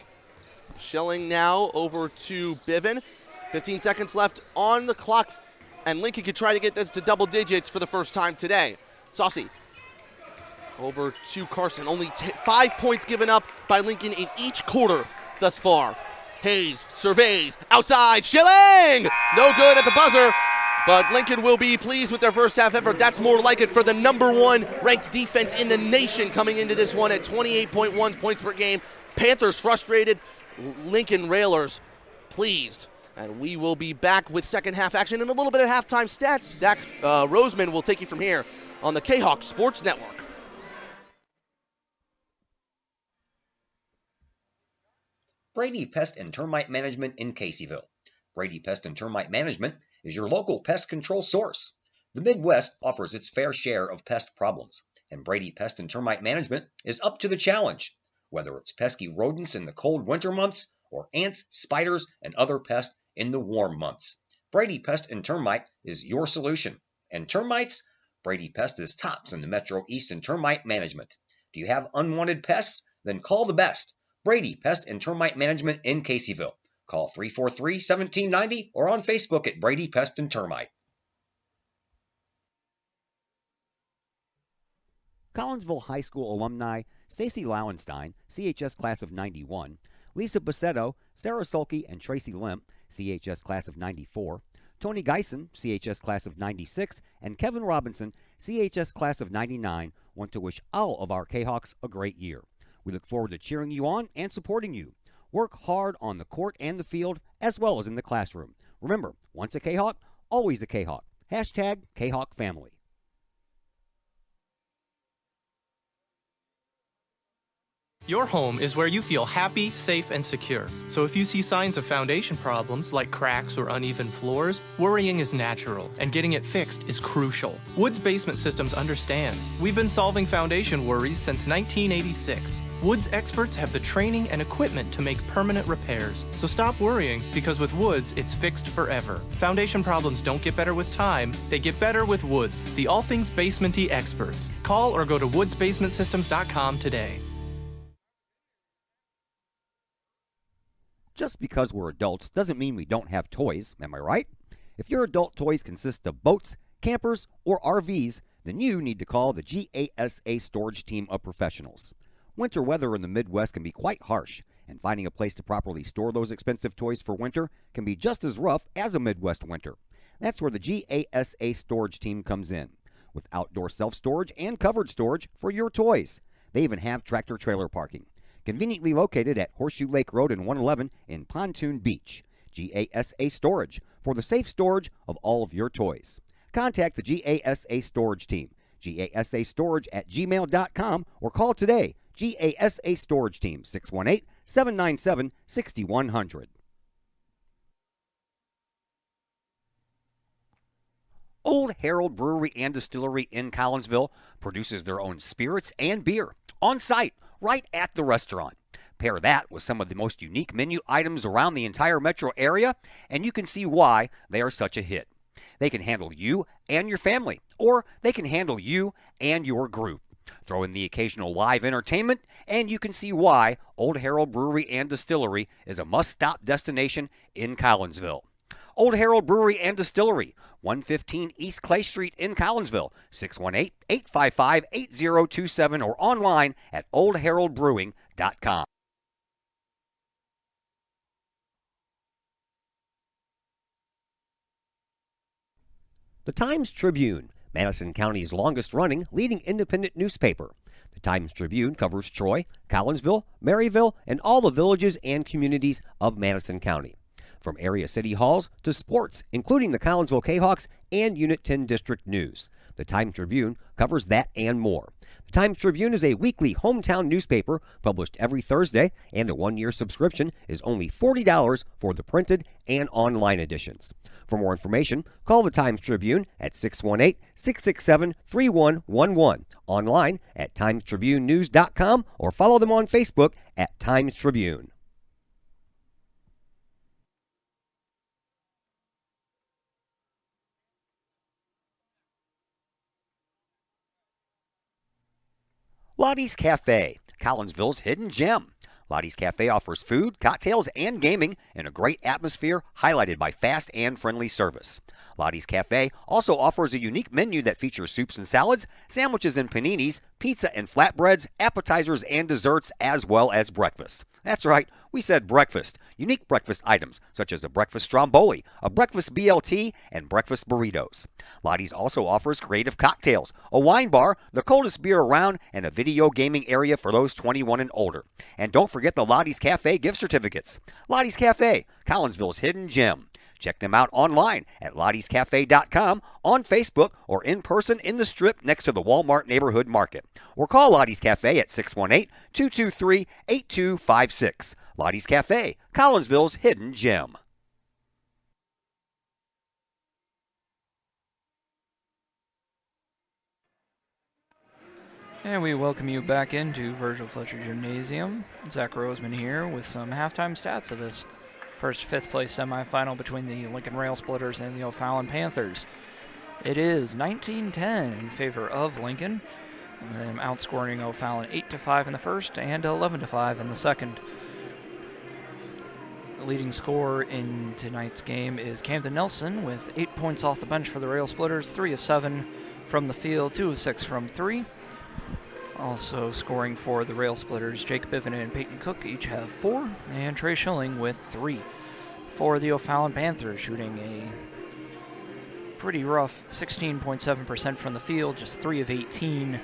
Schilling now over to Bivin. 15 seconds left on the clock, and Lincoln could try to get this to double digits for the first time today. Saucy over to Carson. Only 5 points given up by Lincoln in each quarter thus far. Hayes surveys, outside, Schilling! No good at the buzzer, but Lincoln will be pleased with their first half effort. That's more like it for the number 1 ranked defense in the nation coming into this one at 28.1 points per game. Panthers frustrated, Lincoln Railers pleased. And we will be back with second half action and a little bit of halftime stats. Zach Roseman will take you from here on the K-Hawk Sports Network. Brady Pest and Termite Management in Caseyville. Brady Pest and Termite Management is your local pest control source. The Midwest offers its fair share of pest problems, and Brady Pest and Termite Management is up to the challenge. Whether it's pesky rodents in the cold winter months or ants, spiders, and other pests in the warm months, Brady Pest and Termite is your solution. And termites? Brady Pest is tops in the Metro East in termite management. Do you have unwanted pests? Then call the best. Brady Pest and Termite Management in Caseyville. Call 343-1790 or on Facebook at Brady Pest and Termite. Collinsville High School alumni Stacy Lauenstein, CHS class of 91, Lisa Bassetto, Sarah Sulke, and Tracy Limp, CHS class of 94, Tony Geisen, CHS class of 96, and Kevin Robinson, CHS class of 99, want to wish all of our K-Hawks a great year. We look forward to cheering you on and supporting you. Work hard on the court and the field, as well as in the classroom. Remember, once a K-Hawk, always a K-Hawk. Hashtag K-Hawk Family. Your home is where you feel happy, safe, and secure. So if you see signs of foundation problems like cracks or uneven floors, worrying is natural, and getting it fixed is crucial. Woods Basement Systems understands. We've been solving foundation worries since 1986. Woods experts have the training and equipment to make permanent repairs. So stop worrying, because with Woods, it's fixed forever. Foundation problems don't get better with time, they get better with Woods, the all things basement-y experts. Call or go to woodsbasementsystems.com today. Just because we're adults doesn't mean we don't have toys, am I right? If your adult toys consist of boats, campers, or RVs, then you need to call the GASA storage team of professionals. Winter weather in the Midwest can be quite harsh, and finding a place to properly store those expensive toys for winter can be just as rough as a Midwest winter. That's where the GASA storage team comes in, with outdoor self-storage and covered storage for your toys. They even have tractor-trailer parking. Conveniently located at Horseshoe Lake Road and 111 in Pontoon Beach. GASA Storage, for the safe storage of all of your toys. Contact the GASA Storage Team, gasastorage@gmail.com, or call today, GASA Storage Team, 618-797-6100. Old Herald Brewery and Distillery in Collinsville produces their own spirits and beer on site, right at the restaurant. Pair that with some of the most unique menu items around the entire metro area, and you can see why they are such a hit. They can handle you and your family, or they can handle you and your group. Throw in the occasional live entertainment, and you can see why Old Herald Brewery and Distillery is a must-stop destination in Collinsville. Old Herald Brewery and Distillery, 115 East Clay Street in Collinsville, 618-855-8027, or online at oldheraldbrewing.com. The Times-Tribune, Madison County's longest-running leading independent newspaper. The Times-Tribune covers Troy, Collinsville, Maryville, and all the villages and communities of Madison County. From area city halls to sports, including the Collinsville K-Hawks and Unit 10 District News. The Times-Tribune covers that and more. The Times-Tribune is a weekly hometown newspaper published every Thursday, and a one-year subscription is only $40 for the printed and online editions. For more information, call the Times-Tribune at 618-667-3111, online at timestribunenews.com, or follow them on Facebook at Times-Tribune. Lottie's Cafe, Collinsville's hidden gem. Lottie's Cafe offers food, cocktails, and gaming in a great atmosphere highlighted by fast and friendly service. Lottie's Cafe also offers a unique menu that features soups and salads, sandwiches and paninis, pizza and flatbreads, appetizers and desserts, as well as breakfast. That's right, we said breakfast. Unique breakfast items such as a breakfast stromboli, a breakfast BLT, and breakfast burritos. Lottie's also offers creative cocktails, a wine bar, the coldest beer around, and a video gaming area for those 21 and older. And don't forget the Lottie's Cafe gift certificates. Lottie's Cafe, Collinsville's hidden gem. Check them out online at lottiescafe.com, on Facebook, or in person in the Strip next to the Walmart Neighborhood Market. Or call Lottie's Cafe at 618-223-8256. Lottie's Cafe, Collinsville's hidden gem. And we welcome you back into Virgil Fletcher Gymnasium. Zach Roseman here with some halftime stats of this first fifth-place semifinal between the Lincoln Rail Splitters and the O'Fallon Panthers. It is 19-10 in favor of Lincoln, them outscoring O'Fallon 8-5 in the first and 11-5 in the second. The leading scorer in tonight's game is Camden Nelson with 8 points off the bench for the Rail Splitters, 3 of 7 from the field, 2 of 6 from 3. Also scoring for the Rail Splitters, Jake Bivens and Peyton Cook each have 4, and Trey Schilling with 3. For the O'Fallon Panthers, shooting a pretty rough 16.7% from the field, just 3 of 18.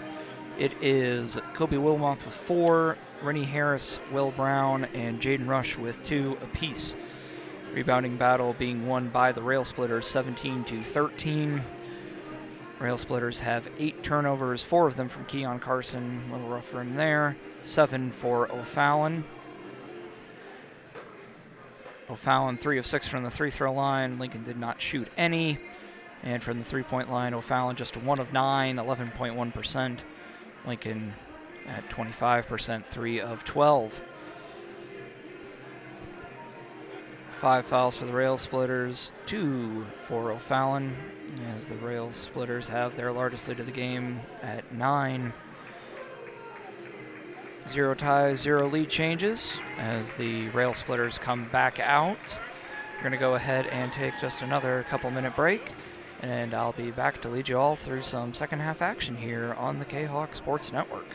It is Kobe Wilmoth with 4, Rennie Harris, Will Brown, and Jaden Rush with 2 apiece. Rebounding battle being won by the Rail Splitters, 17-13. Rail Splitters have 8 turnovers, 4 of them from Keon Carson. A little rough for him there. 7 for O'Fallon. O'Fallon 3 of 6 from the free-throw line. Lincoln did not shoot any. And from the three-point line, O'Fallon just 1 of 9, 11.1%. Lincoln at 25%, 3 of 12. 5 fouls for the Rail Splitters, 2 for O'Fallon, as the Rail Splitters have their largest lead of the game at 9. 0 ties, 0 lead changes as the Rail Splitters come back out. We're going to go ahead and take just another couple-minute break, and I'll be back to lead you all through some second half action here on the K-Hawk Sports Network.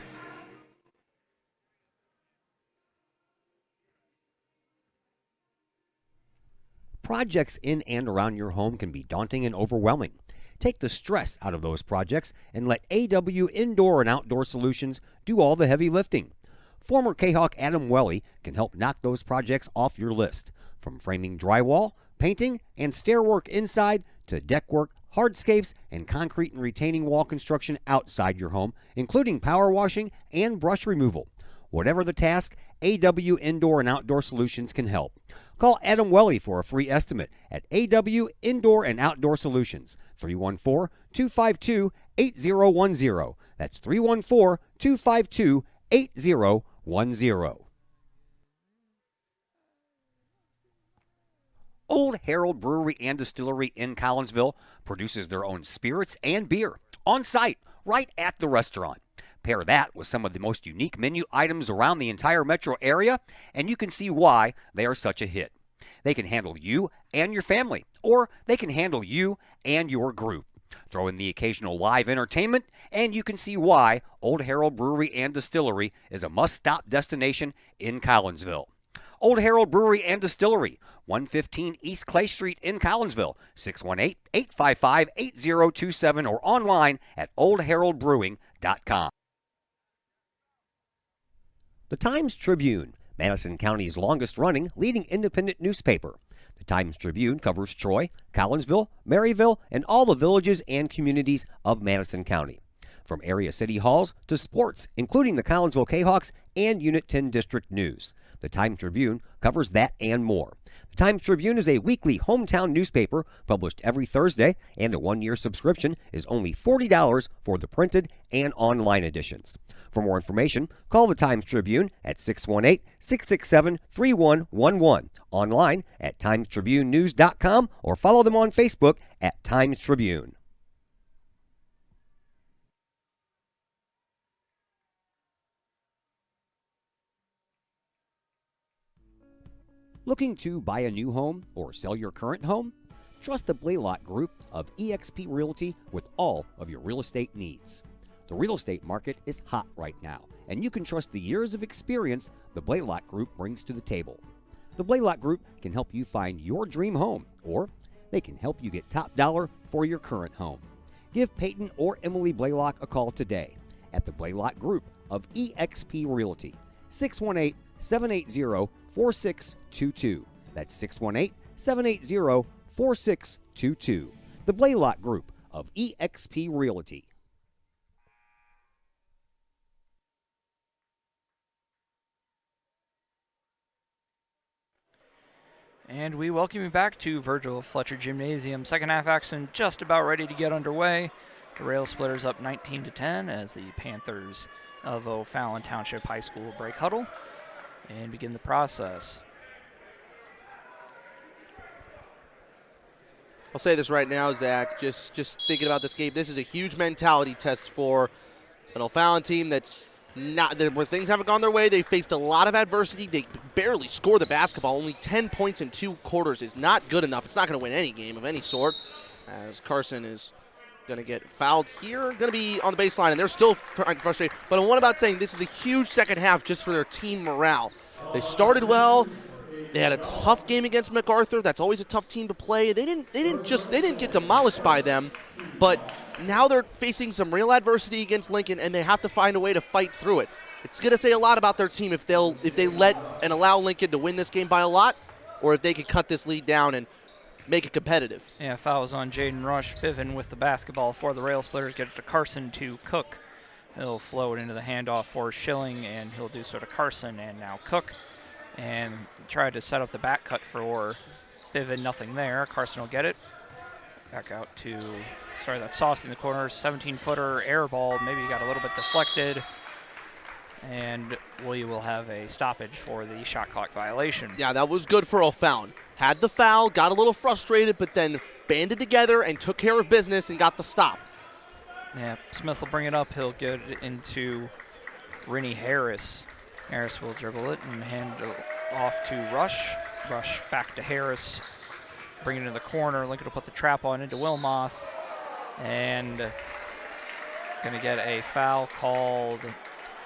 Projects in and around your home can be daunting and overwhelming. Take the stress out of those projects and let AW Indoor and Outdoor Solutions do all the heavy lifting. Former K-Hawk Adam Welly can help knock those projects off your list. From framing drywall, painting, and stair work inside to deck work, hardscapes, and concrete and retaining wall construction outside your home, including power washing and brush removal. Whatever the task, AW Indoor and Outdoor Solutions can help. Call Adam Welly for a free estimate at AW Indoor and Outdoor Solutions, 314-252-8010. That's 314-252-8010. Old Herald Brewery and Distillery in Collinsville produces their own spirits and beer on site, right at the restaurant. Pair that with some of the most unique menu items around the entire metro area, and you can see why they are such a hit. They can handle you and your family, or they can handle you and your group. Throw in the occasional live entertainment, and you can see why Old Herald Brewery and Distillery is a must-stop destination in Collinsville. Old Herald Brewery and Distillery, 115 East Clay Street in Collinsville, 618-855-8027, or online at oldheraldbrewing.com. The Times-Tribune, Madison County's longest-running leading independent newspaper. The Times-Tribune covers Troy, Collinsville, Maryville, and all the villages and communities of Madison County. From area city halls to sports, including the Collinsville K-Hawks and Unit 10 District News. The Times-Tribune covers that and more. The Times-Tribune is a weekly hometown newspaper published every Thursday, and a one-year subscription is only $40 for the printed and online editions. For more information, call the Times-Tribune at 618-667-3111, online at timestribunenews.com, or follow them on Facebook at Times-Tribune. Looking to buy a new home or sell your current home? Trust the Blaylock Group of eXp Realty with all of your real estate needs. The real estate market is hot right now, and you can trust the years of experience the Blaylock Group brings to the table. The Blaylock Group can help you find your dream home, or they can help you get top dollar for your current home. Give Peyton or Emily Blaylock a call today at the Blaylock Group of eXp Realty, 618-780-4622. That's 618-780-4622. The Blaylock Group of eXp Realty. And we welcome you back to Virgil Fletcher Gymnasium. Second half action just about ready to get underway. The Rail Splitters up 19-10 as the Panthers of O'Fallon Township High School break huddle and begin the process. I'll say this right now, Zach, just thinking about this game, this is a huge mentality test for an O'Fallon team that's not, where things haven't gone their way. They faced a lot of adversity. They barely score the basketball. Only 10 points in 2 quarters is not good enough. It's not going to win any game of any sort, as Carson is going to get fouled here. Going to be on the baseline, and they're still trying to frustrate. But I'm one about saying this is a huge second half just for their team morale. They started well. They had a tough game against MacArthur. That's always a tough team to play. They didn't get demolished by them, but now they're facing some real adversity against Lincoln, and they have to find a way to fight through it. It's going to say a lot about their team if they let and allow Lincoln to win this game by a lot, or if they can cut this lead down and make it competitive. Yeah, fouls on Jaden Rush. Piven with the basketball for the Rail Splitters. Get it to Carson to Cook. He'll float into the handoff for Schilling, and he'll do so to Carson, and now Cook. And tried to set up the back cut for Piven. Nothing there. Carson will get it. Back out to, that's Sauce in the corner. 17-footer air ball. Maybe got a little bit deflected. And we will have a stoppage for the shot clock violation. Yeah, that was good for O'Fallon. Had the foul, got a little frustrated, but then banded together and took care of business and got the stop. Yeah, Smith will bring it up. He'll get it into Rennie Harris. Harris will dribble it and hand it off to Rush. Rush back to Harris. Bring it into the corner. Lincoln will put the trap on into Wilmoth. And going to get a foul called. I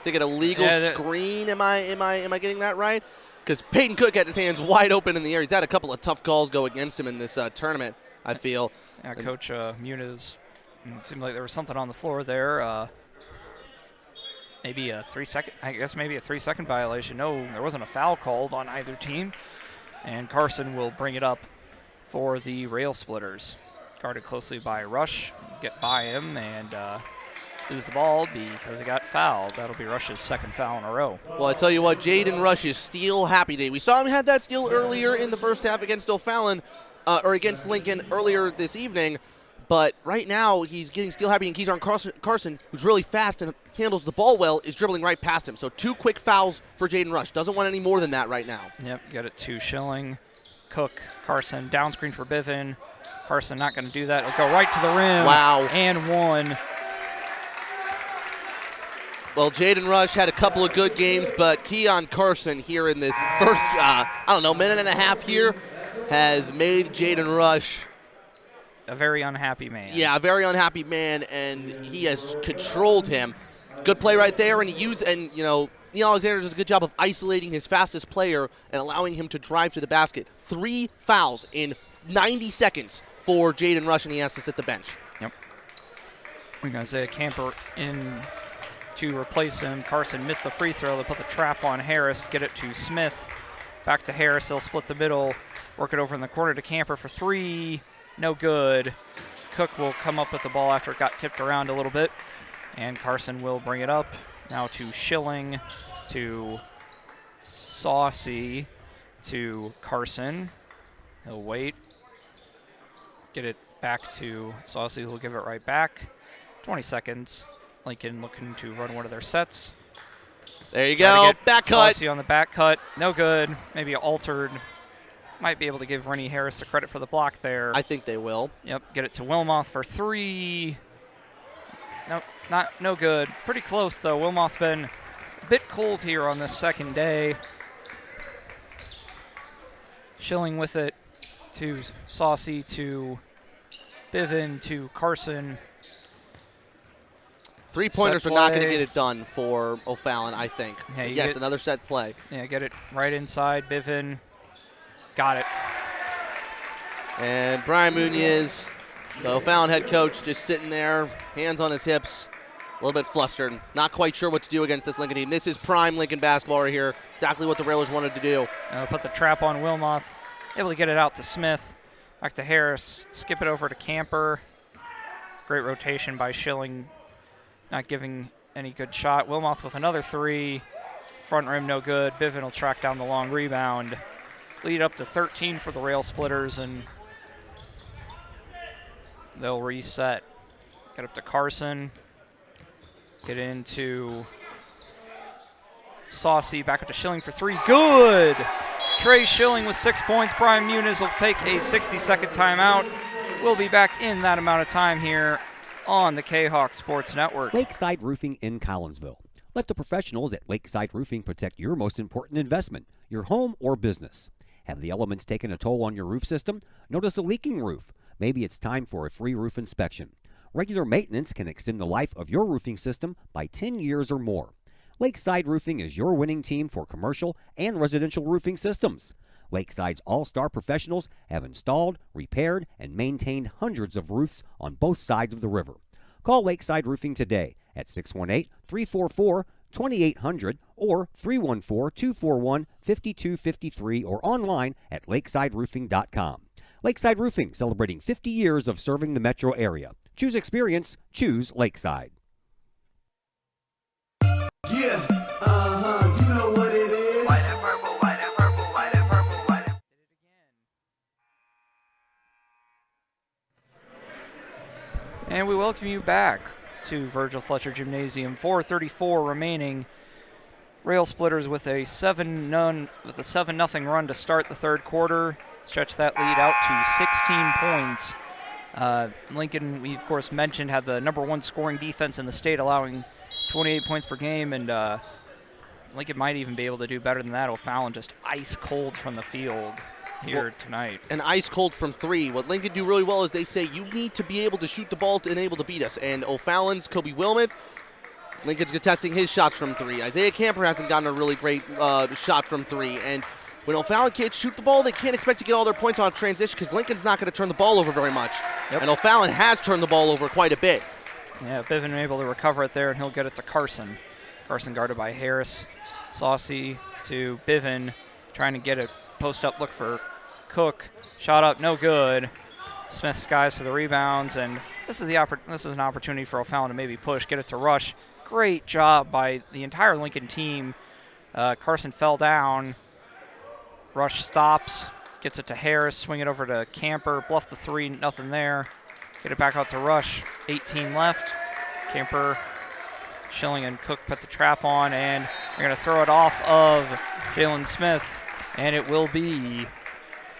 think an illegal screen. Am I getting that right? Because Peyton Cook had his hands wide open in the air. He's had a couple of tough calls go against him in this tournament, I feel. Yeah, Coach Muniz, it seemed like there was something on the floor there. Maybe a 3-second violation. No, there wasn't a foul called on either team. And Carson will bring it up for the Rail Splitters. Guarded closely by Rush. Get by him and lose the ball because he got fouled. That'll be Rush's second foul in a row. Well, I tell you what, Jaden Rush's steal happy day. We saw him have that steal earlier in the first half against O'Fallon, or against Lincoln earlier this evening. But right now, he's getting steal happy, and Keyshawn Carson, who's really fast and handles the ball well, is dribbling right past him. So 2 quick fouls for Jaden Rush. Doesn't want any more than that right now. Yep, get it to Schilling. Cook, Carson, down screen for Biven. Carson not going to do that. It'll go right to the rim. Wow. And one. Well, Jaden Rush had a couple of good games, but Keon Carson here in this first, minute and a half here has made Jaden Rush a very unhappy man. Yeah, a very unhappy man, and he has controlled him. Good play right there, and Neil Alexander does a good job of isolating his fastest player and allowing him to drive to the basket. 3 fouls in 90 seconds for Jaden Rush, and he has to sit the bench. Yep. We're going to say Camper in to replace him. Carson missed the free throw. They put the trap on Harris, get it to Smith. Back to Harris. They'll split the middle, work it over in the corner to Camper for 3. No good. Cook will come up with the ball after it got tipped around a little bit. And Carson will bring it up. Now to Schilling, to Saucy, to Carson. He'll wait. Get it back to Saucy, who'll give it right back. 20 seconds. Lincoln looking to run one of their sets. There you go. Back cut. Saucy on the back cut. No good. Maybe altered. Might be able to give Rennie Harris the credit for the block there. I think they will. Yep, get it to Wilmoth for 3. Nope, no good. Pretty close, though. Wilmoth been a bit cold here on this second day. Schilling with it to Saucy, to Biven, to Carson. Three-pointers are not going to get it done for O'Fallon, I think. Yeah, Yes, another set play. Yeah, get it right inside. Bivin got it. And Brian Munoz, the O'Fallon head coach, just sitting there, hands on his hips, a little bit flustered. Not quite sure what to do against this Lincoln team. This is prime Lincoln basketball right here. Exactly what the Railers wanted to do. Put the trap on Wilmoth. Able to get it out to Smith. Back to Harris. Skip it over to Camper. Great rotation by Schilling. Not giving any good shot. Wilmoth with another three. Front rim no good. Bivin will track down the long rebound. Lead up to 13 for the Rail Splitters, and they'll reset. Get up to Carson. Get into Saucy. Back up to Schilling for three. Good! Trey Schilling with 6 points. Brian Muniz will take a 60-second timeout. We'll be back in that amount of time here on the K-Hawk Sports Network. Lakeside Roofing in Collinsville. Let the professionals at Lakeside Roofing protect your most important investment, your home or business. Have the elements taken a toll on your roof system? Notice a leaking roof? Maybe it's time for a free roof inspection. Regular maintenance can extend the life of your roofing system by 10 years or more. Lakeside Roofing is your winning team for commercial and residential roofing systems. Lakeside's all-star professionals have installed, repaired, and maintained hundreds of roofs on both sides of the river. Call Lakeside Roofing today at 618-344-2800 or 314-241-5253 or online at lakesideroofing.com. Lakeside Roofing, celebrating 50 years of serving the metro area. Choose experience, choose Lakeside. Yeah, you know what it is. White and purple, white and purple, white and purple, white and... Did it again. And we welcome you back to Virgil Fletcher Gymnasium. 4:34 remaining. Rail Splitters with a 7-0 run to start the third quarter. Stretch that lead out to 16 points. Lincoln, we of course mentioned, had the #1 scoring defense in the state, allowing 28 points per game, and Lincoln might even be able to do better than that. O'Fallon just ice cold from the field here tonight. And ice cold from three. What Lincoln do really well is they say you need to be able to shoot the ball and able to beat us. And O'Fallon's Kobe Wilmoth, Lincoln's contesting his shots from three. Isaiah Camper hasn't gotten a really great shot from three. And when O'Fallon can't shoot the ball, they can't expect to get all their points on transition because Lincoln's not going to turn the ball over very much. Yep. And O'Fallon has turned the ball over quite a bit. Yeah, Bivin able to recover it there, and he'll get it to Carson. Carson guarded by Harris. Saucy to Bivin, trying to get a post-up look for Cook. Shot up, no good. Smith skies for the rebounds, and this is an opportunity for O'Fallon to maybe push, get it to Rush. Great job by the entire Lincoln team. Carson fell down. Rush stops, gets it to Harris, swing it over to Camper, bluff the three, nothing there. Get it back out to Rush, 18 left. Camper, Schilling, and Cook put the trap on, and they're going to throw it off of Jalen Smith, and it will be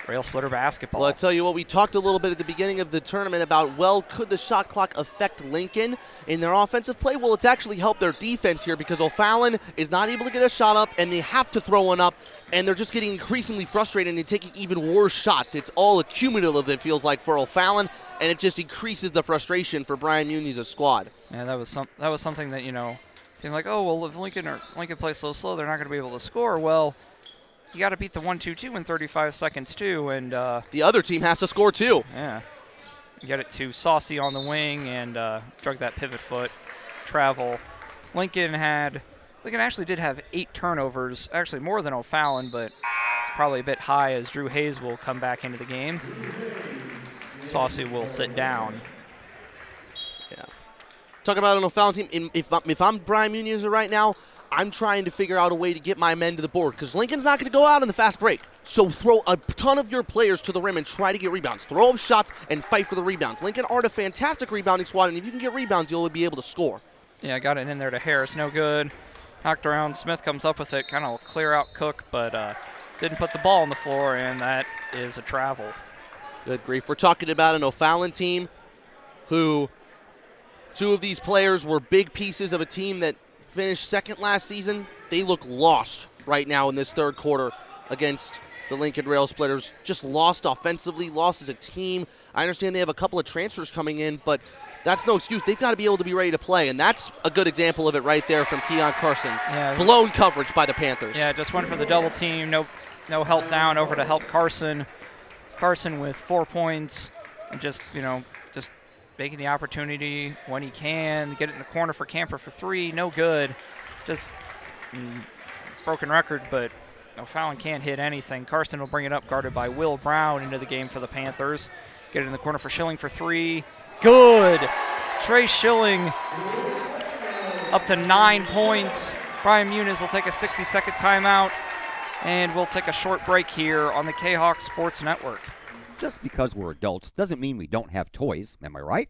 Rail Splitter basketball. Well, I'll tell you what, we talked a little bit at the beginning of the tournament about, well, could the shot clock affect Lincoln in their offensive play? Well, it's actually helped their defense here because O'Fallon is not able to get a shot up, and they have to throw one up, and they're just getting increasingly frustrated and taking even worse shots. It's all accumulative, it feels like, for O'Fallon, and it just increases the frustration for Brian Muniz's squad. Yeah, that was something that, seemed like, oh, well, if Lincoln plays so slow, they're not going to be able to score. Well, you got to beat the 1-2-2 in 35 seconds, too. And the other team has to score, too. Yeah. Get it to Saucy on the wing and drug that pivot foot. Travel. Lincoln actually did have 8 turnovers, actually more than O'Fallon, but it's probably a bit high as Drew Hayes will come back into the game. Saucy will sit down. Yeah. Talking about an O'Fallon team, if I'm Brian Muniz right now, I'm trying to figure out a way to get my men to the board because Lincoln's not going to go out in the fast break. So throw a ton of your players to the rim and try to get rebounds. Throw up shots and fight for the rebounds. Lincoln are a fantastic rebounding squad, and if you can get rebounds, you'll be able to score. Yeah, got it in there to Harris. No good. Knocked around. Smith comes up with it. Kind of clear out Cook, but didn't put the ball on the floor, and that is a travel. Good grief. We're talking about an O'Fallon team who 2 of these players were big pieces of a team that finished second last season. They look lost right now in this third quarter against the Lincoln Rail Splitters. Just lost offensively, lost as a team. I understand they have a couple of transfers coming in, but that's no excuse. They've got to be able to be ready to play, and that's a good example of it right there from Keon Carson. Yeah. Blown coverage by the Panthers. Yeah, just went for the double team. No help down over to help Carson. Carson with 4 points and just making the opportunity when he can. Get it in the corner for Camper for 3. No good. Just broken record, but O'Fallon can't hit anything. Carson will bring it up, guarded by Will Brown into the game for the Panthers. Get it in the corner for Schilling for 3. Good. Trey Schilling up to 9 points. Brian Muniz will take a 60-second timeout, and we'll take a short break here on the K-Hawk Sports Network. Just because we're adults doesn't mean we don't have toys, am I right?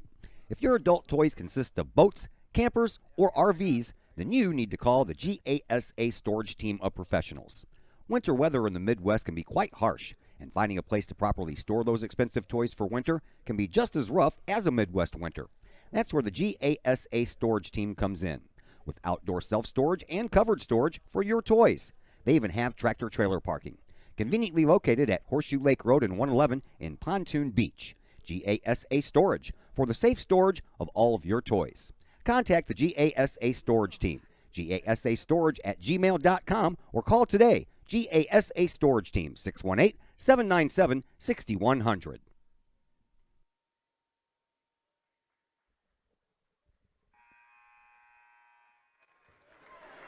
If your adult toys consist of boats, campers, or RVs, then you need to call the GASA storage team of professionals. Winter weather in the Midwest can be quite harsh, and finding a place to properly store those expensive toys for winter can be just as rough as a Midwest winter. That's where the GASA storage team comes in, with outdoor self-storage and covered storage for your toys. They even have tractor-trailer parking, conveniently located at Horseshoe Lake Road and 111 in Pontoon Beach. GASA Storage, for the safe storage of all of your toys. Contact the GASA Storage team, gasastorage@gmail.com, or call today, GASA Storage Team, 618-797-6100.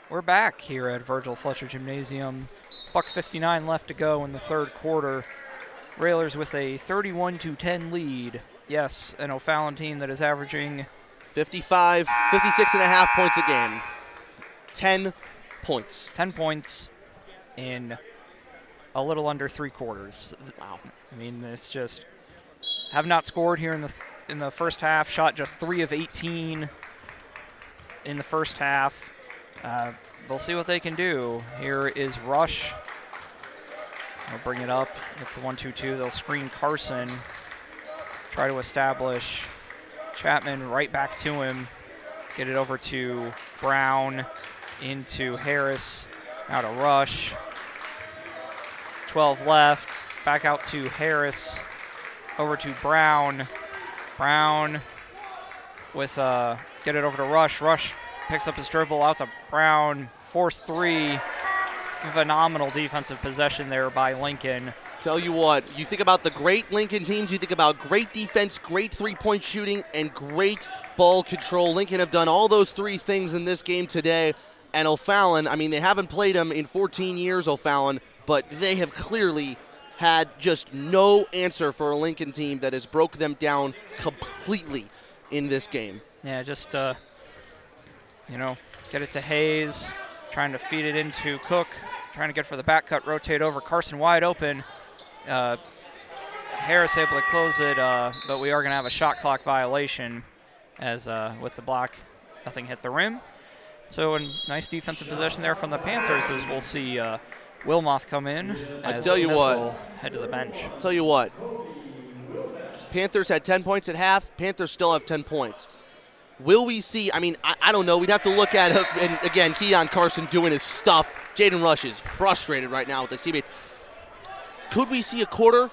We're back here at Virgil Fletcher Gymnasium. $1:59 left to go in the third quarter. Railers with a 31-10 lead. Yes, an O'Fallon team that is averaging 56 and a half points a game. 10 points. 10 points in a little under 3 quarters. Wow. I mean, it's just have not scored here in the first half. Shot just 3 of 18 in the first half. We'll see what they can do. Here is Rush. They'll bring it up. It's the 1-2-2. They'll screen Carson. Try to establish Chapman right back to him. Get it over to Brown, into Harris. Now to Rush. 12 left. Back out to Harris. Over to Brown. Brown with get it over to Rush. Rush picks up his dribble out to Brown. Force 3. Phenomenal defensive possession there by Lincoln. Tell you what, you think about the great Lincoln teams, you think about great defense, great three-point shooting, and great ball control. Lincoln have done all those 3 things in this game today. And O'Fallon, I mean, they haven't played them in 14 years, O'Fallon, but they have clearly had just no answer for a Lincoln team that has broke them down completely in this game. Yeah, just, get it to Hayes. Trying to feed it into Cook. Trying to get for the back cut, rotate over. Carson wide open. Harris able to close it, but we are going to have a shot clock violation as with the block, nothing hit the rim. So a nice defensive possession there from the Panthers as we'll see Wilmoth come in. I tell you what, will head to the bench. I'll tell you what, Panthers had 10 points at half. Panthers still have 10 points. Will we see, I mean, I don't know. We'd have to look at it. And again, Keon Carson doing his stuff. Jaden Rush is frustrated right now with his teammates. Could we see a quarter?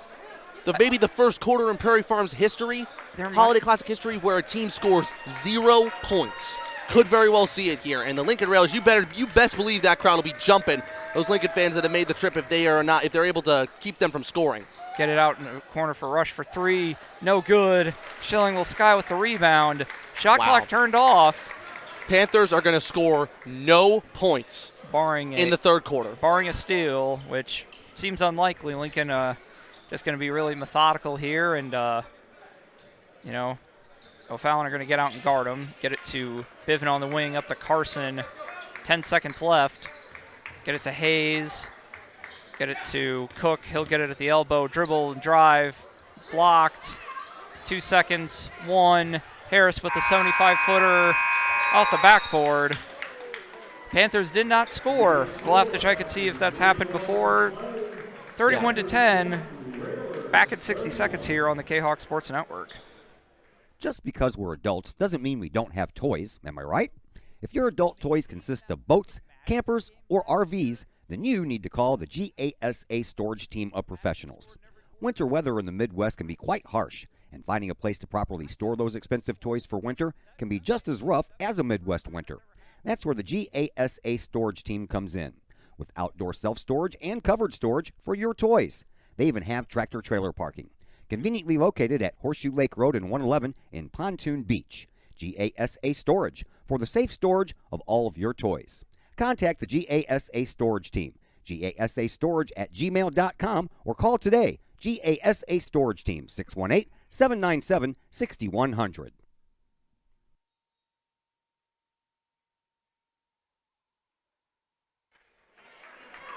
Maybe the first quarter in Prairie Farms history, Holiday Classic history, where a team scores 0 points. Could very well see it here. And the Lincoln Rails, you best believe that crowd will be jumping. Those Lincoln fans that have made the trip if they're able to keep them from scoring. Get it out in the corner for Rush for 3. No good. Schilling will sky with the rebound. Shot clock turned off. Panthers are going to score no points in the third quarter. Barring a steal, which seems unlikely. Lincoln just going to be really methodical here. And, O'Fallon are going to get out and guard him. Get it to Bivin on the wing, up to Carson. 10 seconds left. Get it to Hayes. Get it to Cook. He'll get it at the elbow. Dribble and drive. Blocked. 2 seconds. 1. Harris with the 75-footer off the backboard. Panthers did not score. We'll have to check and see if that's happened before. 31-10. Back at 60 seconds here on the K-Hawk Sports Network. Just because we're adults doesn't mean we don't have toys, am I right? If your adult toys consist of boats, campers, or RVs, then you need to call the GASA storage team of professionals. Winter weather in the Midwest can be quite harsh, and finding a place to properly store those expensive toys for winter can be just as rough as a Midwest winter. That's where the GASA storage team comes in, with outdoor self-storage and covered storage for your toys. They even have tractor-trailer parking, conveniently located at Horseshoe Lake Road and 111 in Pontoon Beach. GASA Storage, for the safe storage of all of your toys. Contact the GASA Storage Team, gasastorage@gmail.com, or call today, GASA Storage Team, 618-797-6100.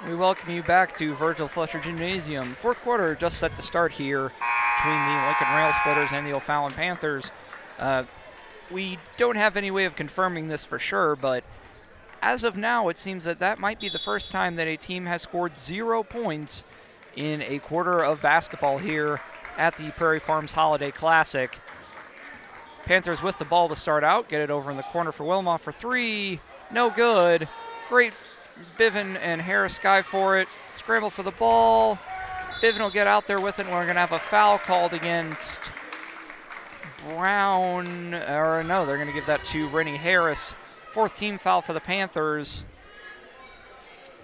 We welcome you back to Virgil Fletcher Gymnasium. Fourth quarter just set to start here between the Lincoln Rail Splitters and the O'Fallon Panthers. We don't have any way of confirming this for sure, but as of now, it seems that might be the first time that a team has scored 0 points in a quarter of basketball here at the Prairie Farms Holiday Classic. Panthers with the ball to start out, get it over in the corner for Wilmot for 3, no good. Great Bivin and Harris Sky for it, scramble for the ball. Bivin will get out there with it, and we're going to have a foul called against Brown, or no, they're going to give that to Rennie Harris. Fourth team foul for the Panthers.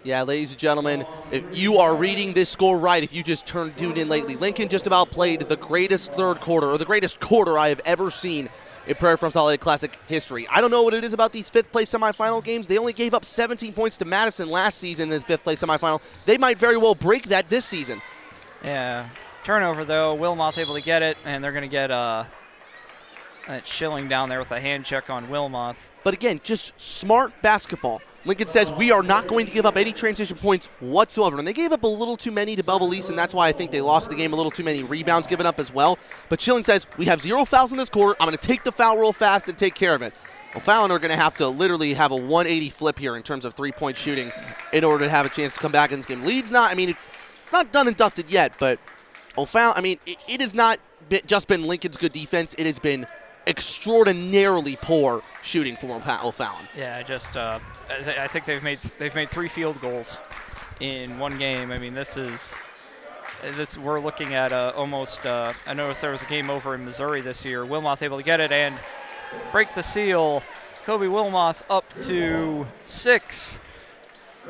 Yeah, ladies and gentlemen, if you are reading this score right, if you just tuned in lately, Lincoln just about played the greatest third quarter, or the greatest quarter I have ever seen in Prairie Farms Holiday Classic history. I don't know what it is about these fifth-place semifinal games. They only gave up 17 points to Madison last season in the fifth-place semifinal. They might very well break that this season. Yeah, turnover though. Wilmoth able to get it, and they're going to get Schilling down there with a hand check on Wilmoth. But again, just smart basketball. Lincoln says we are not going to give up any transition points whatsoever. And they gave up a little too many to Belvalise, and that's why I think they lost the game. A little too many rebounds given up as well. But Schilling says we have 0 fouls in this quarter. I'm going to take the foul real fast and take care of it. O'Fallon are going to have to literally have a 180 flip here in terms of three-point shooting in order to have a chance to come back in this game. Lead's not, I mean, it's not done and dusted yet, but O'Fallon, I mean, it has not just been Lincoln's good defense. It has been extraordinarily poor shooting from O'Fallon. Yeah, just I think they've made 3 field goals in one game. I mean, this we're looking at almost. I noticed there was a game over in Missouri this year. Wilmoth able to get it and break the seal. Kobe Wilmoth up to 6.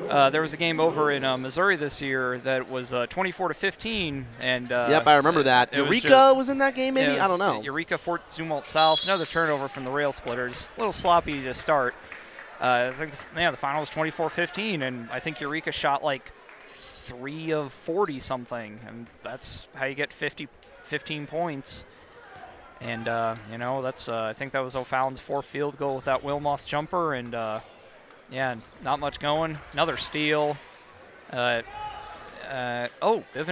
There was a game over in Missouri this year that was 24-15, and yep, I remember that. Eureka was in that game, maybe. I don't know. Eureka, Fort Zumwalt South. Another turnover from the Rail Splitters. A little sloppy to start. I think the final was 24-15, and I think Eureka shot like 3 of 40 something, and that's how you get 15 points. And that's I think that was O'Fallon's 4th field goal with that Wilmoth jumper, and. Yeah, not much going. Another steal. Bivin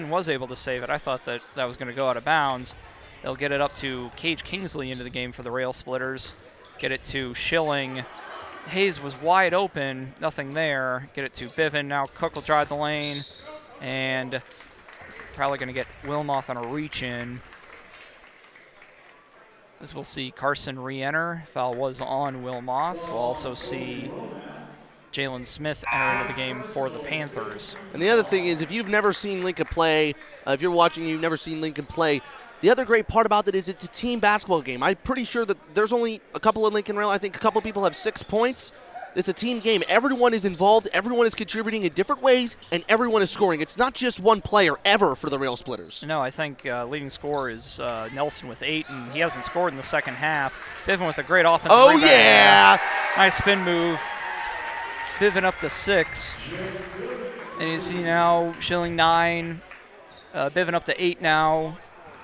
was able to save it. I thought that was going to go out of bounds. They'll get it up to Cage Kingsley into the game for the Rail Splitters. Get it to Schilling. Hayes was wide open. Nothing there. Get it to Bivin. Now Cook will drive the lane. And probably going to get Wilmoth on a reach-in. As we'll see Carson re-enter. Foul was on Wilmoth. We'll also see Jalen Smith enter into the game for the Panthers. And the other thing is, if you've never seen Lincoln play, if you're watching, you've never seen Lincoln play, the other great part about it is it's a team basketball game. I'm pretty sure that there's only a couple of Lincoln Rail. I think a couple of people have 6 points. It's a team game. Everyone is involved. Everyone is contributing in different ways, and everyone is scoring. It's not just one player ever for the Rail Splitters. No, I think leading scorer is Nelson with 8, and he hasn't scored in the second half. Bivin with a great offensive rebound. Yeah! Nice spin move. Bivin up to 6. And you see now Schilling 9. Bivin up to 8 now.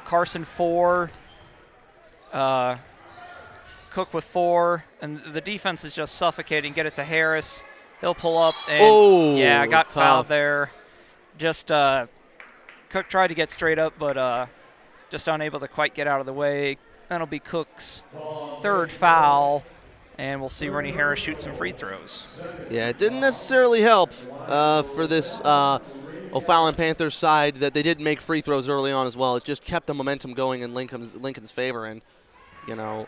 Carson 4. Cook with 4. And the defense is just suffocating. Get it to Harris. He'll pull up. And got fouled there. Just Cook tried to get straight up, but just unable to quite get out of the way. That'll be Cook's 3rd foul. And we'll see Rennie Harris shoot some free throws. Yeah, it didn't necessarily help for this O'Fallon Panthers side that they didn't make free throws early on as well. It just kept the momentum going in Lincoln's favor. And, I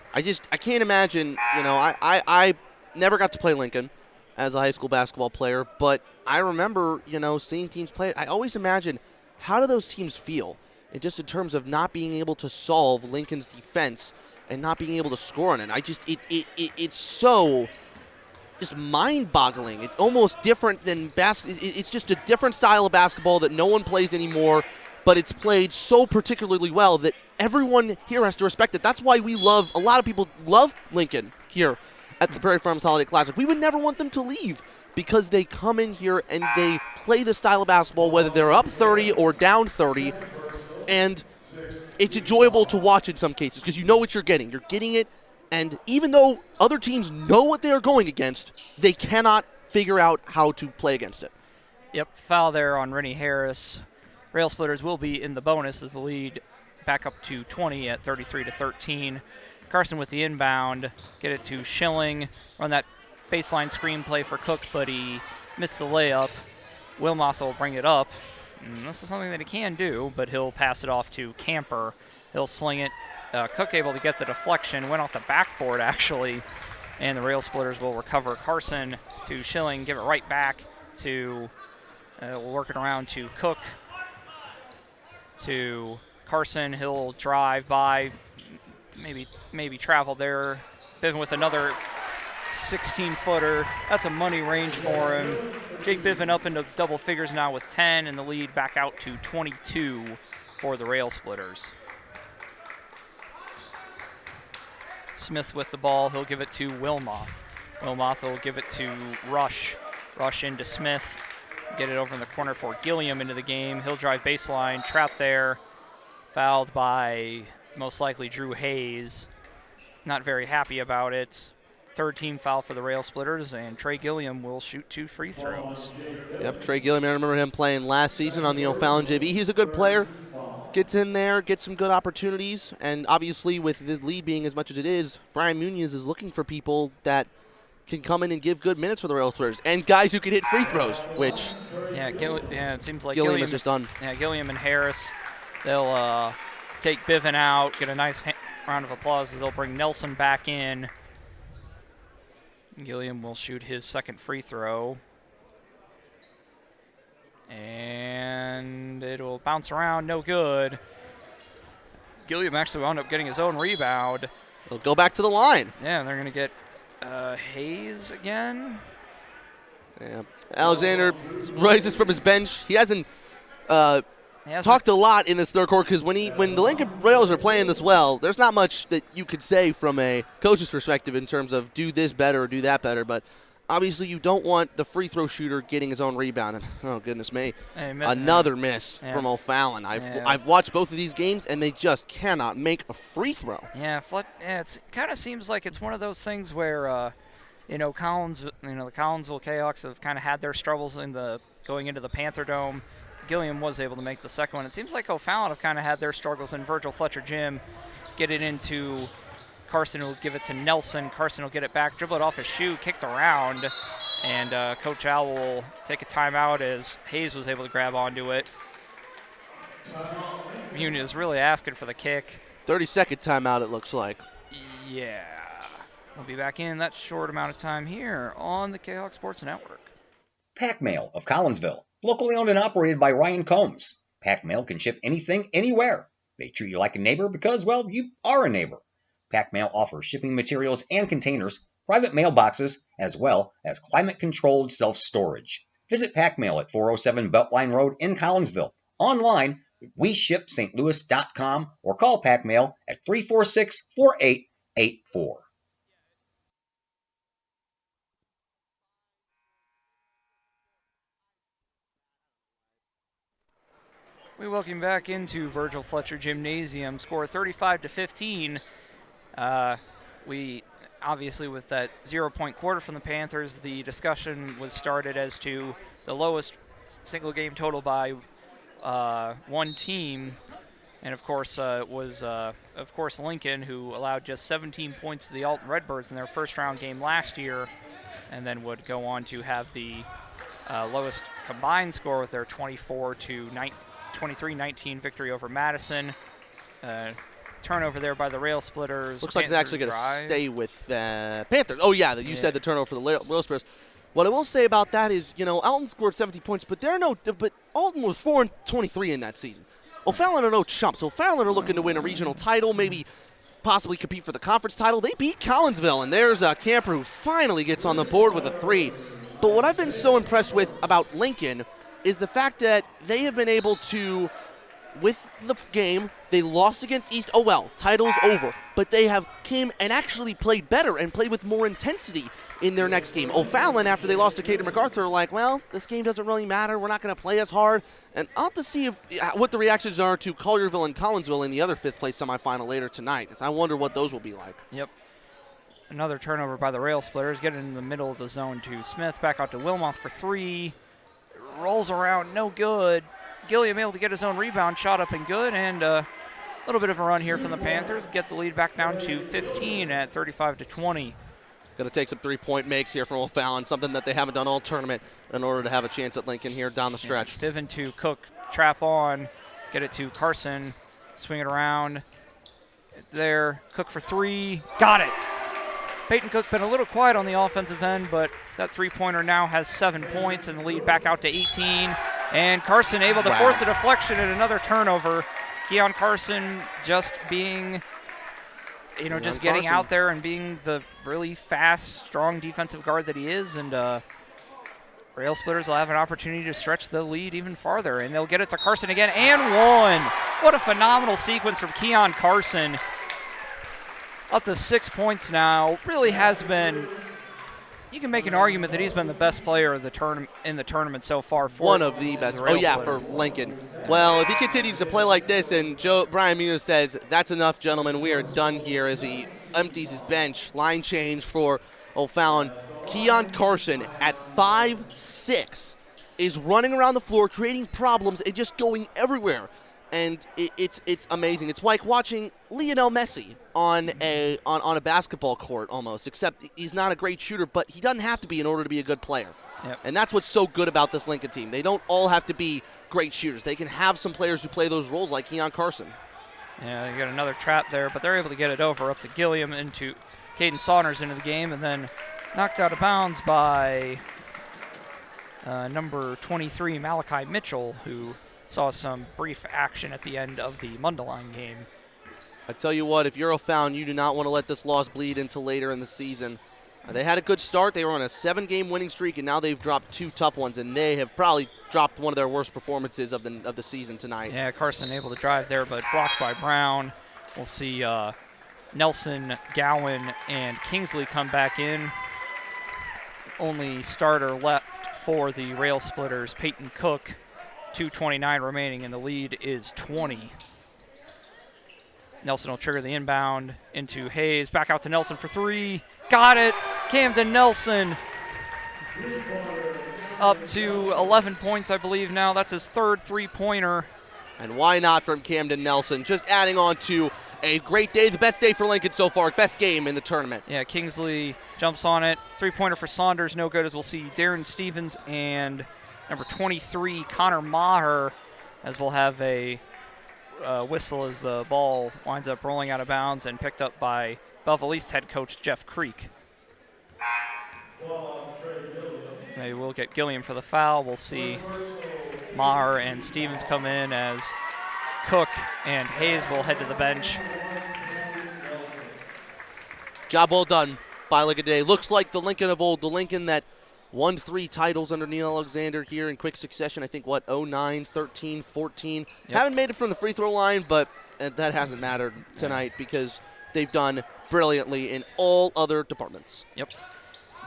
can't imagine, I never got to play Lincoln. as a high school basketball player, but I remember, seeing teams play. I always imagine, how do those teams feel? And just in terms of not being able to solve Lincoln's defense and not being able to score on it. It's so just mind-boggling. It's almost different than it's just a different style of basketball that no one plays anymore, but it's played so particularly well that everyone here has to respect it. That's why a lot of people love Lincoln here at the Prairie Farms Holiday Classic. We would never want them to leave because they come in here and they play the style of basketball, whether they're up 30 or down 30, and it's enjoyable to watch in some cases because you know what you're getting. You're getting it, and even though other teams know what they are going against, they cannot figure out how to play against it. Yep, foul there on Rennie Harris. Rail Splitters will be in the bonus as the lead back up to 20 at 33-13. Carson with the inbound, get it to Schilling, run that baseline screen play for Cook, but he missed the layup. Wilmoth will bring it up. This is something that he can do, but he'll pass it off to Camper. He'll sling it. Cook able to get the deflection, went off the backboard actually, and the Rail Splitters will recover. Carson to Schilling, give it right back to, we'll work it around to Cook, to Carson. He'll drive by, maybe travel there. Bivin with another 16-footer. That's a money range for him. Jake Biffen up into double figures now with 10, and the lead back out to 22 for the Rail Splitters. Smith with the ball. He'll give it to Wilmoth. Wilmoth will give it to Rush. Rush into Smith. Get it over in the corner for Gilliam into the game. He'll drive baseline. Trapped there. Fouled by most likely Drew Hayes. Not very happy about it. Third team foul for the Rail Splitters, and Trey Gilliam will shoot 2 free throws. Yep, Trey Gilliam, I remember him playing last season on the O'Fallon JV. He's a good player, gets in there, gets some good opportunities, and obviously with the lead being as much as it is, Brian Muniz is looking for people that can come in and give good minutes for the Rail Splitters, and guys who can hit free throws, which it seems like Gilliam is just done. Yeah, Gilliam and Harris, they'll take Biven out, get a nice round of applause as they'll bring Nelson back in. Gilliam will shoot his second free throw. And it will bounce around, no good. Gilliam actually wound up getting his own rebound. He'll go back to the line. Yeah, and they're going to get Hayes again. Yeah. Alexander rises from his bench. He hasn't talked a lot in this third quarter because when the Lincoln Rails are playing this well, there's not much that you could say from a coach's perspective in terms of do this better or do that better. But obviously you don't want the free throw shooter getting his own rebound. And, oh, goodness me. Another miss from O'Fallon. I've watched both of these games, and they just cannot make a free throw. Yeah, it kind of seems like it's one of those things where, the Collinsville Jayhawks have kind of had their struggles going into the Panther Dome. Gilliam was able to make the second one. It seems like O'Fallon have kind of had their struggles in Virgil Fletcher Gym. Get it into Carson, who'll give it to Nelson. Carson will get it back, dribble it off his shoe, kicked around, and Coach Al will take a timeout as Hayes was able to grab onto it. Union is really asking for the kick. 30-second timeout, it looks like. Yeah. We'll be back in that short amount of time here on the K-Hawk Sports Network. Pack Mail of Collinsville, locally owned and operated by Ryan Combs. Pack Mail can ship anything, anywhere. They treat you like a neighbor because, well, you are a neighbor. Pack Mail offers shipping materials and containers, private mailboxes, as well as climate-controlled self-storage. Visit Pack Mail at 407 Beltline Road in Collinsville. Online, WeShipSt.Louis.com or call Pack Mail at 346-4884. We welcome back into Virgil Fletcher Gymnasium. Score 35-15. We obviously, with that 0-point quarter from the Panthers, the discussion was started as to the lowest single game total by one team, and of course it was Lincoln, who allowed just 17 points to the Alton Redbirds in their first round game last year, and then would go on to have the lowest combined score with their 23-19 victory over Madison. Turnover there by the Rail Splitters. Looks like it's actually going to stay with Panthers. Oh, yeah, you said the turnover for the Rail Splitters. What I will say about that is, Alton scored 70 points, but Alton was 4-23 in that season. O'Fallon are no chumps. O'Fallon are looking to win a regional title, maybe possibly compete for the conference title. They beat Collinsville, and there's a Camper who finally gets on the board with a 3. But what I've been so impressed with about Lincoln is the fact that they have been able to, with the game, they lost against East. Oh well, title's over. But they have came and actually played better and played with more intensity in their next game. O'Fallon, after they lost to Cater MacArthur, are like, well, this game doesn't really matter. We're not going to play as hard. And I'll have to see what the reactions are to Collierville and Collinsville in the other 5th place semifinal later tonight, because I wonder what those will be like. Yep. Another turnover by the Rail Splitters. Get it in the middle of the zone to Smith. Back out to Wilmoth for 3. Rolls around, no good. Gilliam able to get his own rebound, shot up and good, and a little bit of a run here from the Panthers. Get the lead back down to 15 at 35-20. Going to take some 3-point makes here from O'Fallon, something that they haven't done all tournament in order to have a chance at Lincoln here down the stretch. Piven to Cook, trap on, get it to Carson, swing it around. There, Cook for 3, got it. Peyton Cook been a little quiet on the offensive end, but that 3-pointer now has 7 points and the lead back out to 18. And Carson able to force a deflection and another turnover. Keon Carson just being, just getting out there and being the really fast, strong defensive guard that he is. And Rail Splitters will have an opportunity to stretch the lead even farther. And they'll get it to Carson again and 1. What a phenomenal sequence from Keon Carson. Up to 6 points now. Really has been, you can make an argument that he's been the best player of the in the tournament so far. One of the best. For Lincoln. Well, if he continues to play like this and Brian Munoz says, that's enough, gentlemen, we are done here, as he empties his bench. Line change for O'Fallon. Keon Carson at 5'6" is running around the floor, creating problems and just going everywhere. And it's amazing. It's like watching Lionel Messi on a basketball court almost, except he's not a great shooter, but he doesn't have to be in order to be a good player. Yep. And that's what's so good about this Lincoln team. They don't all have to be great shooters. They can have some players who play those roles like Keon Carson. Yeah, you got another trap there, but they're able to get it over up to Gilliam into Caden Saunders into the game, and then knocked out of bounds by number 23, Malachi Mitchell, who saw some brief action at the end of the Mundelein game. I tell you what, if you're O'Fallon, you do not want to let this loss bleed into later in the season. They had a good start. They were on a 7-game winning streak, and now they've dropped 2 tough ones, and they have probably dropped one of their worst performances of the season tonight. Yeah, Carson able to drive there, but blocked by Brown. We'll see Nelson, Gowan, and Kingsley come back in. Only starter left for the Rail Splitters, Peyton Cook. 2:29 remaining, and the lead is 20. Nelson will trigger the inbound into Hayes. Back out to Nelson for 3. Got it. Camden Nelson up to 11 points, I believe now. That's his 3rd 3-pointer. And why not from Camden Nelson? Just adding on to a great day, the best day for Lincoln so far, best game in the tournament. Yeah, Kingsley jumps on it. 3-pointer for Saunders, no good, as we'll see Darren Stevens and number 23, Connor Maher, as we'll have a whistle as the ball winds up rolling out of bounds and picked up by Belleville East head coach Jeff Creek. They will get Gilliam for the foul. We'll see Maher and Stevens come in as Cook and Hayes will head to the bench. Job well done by Lincoln today. Looks like the Lincoln of old, the Lincoln that won 3 titles under Neil Alexander here in quick succession. I think, 09, 13, 14. Yep. Haven't made it from the free throw line, but that hasn't mattered tonight because they've done brilliantly in all other departments. Yep.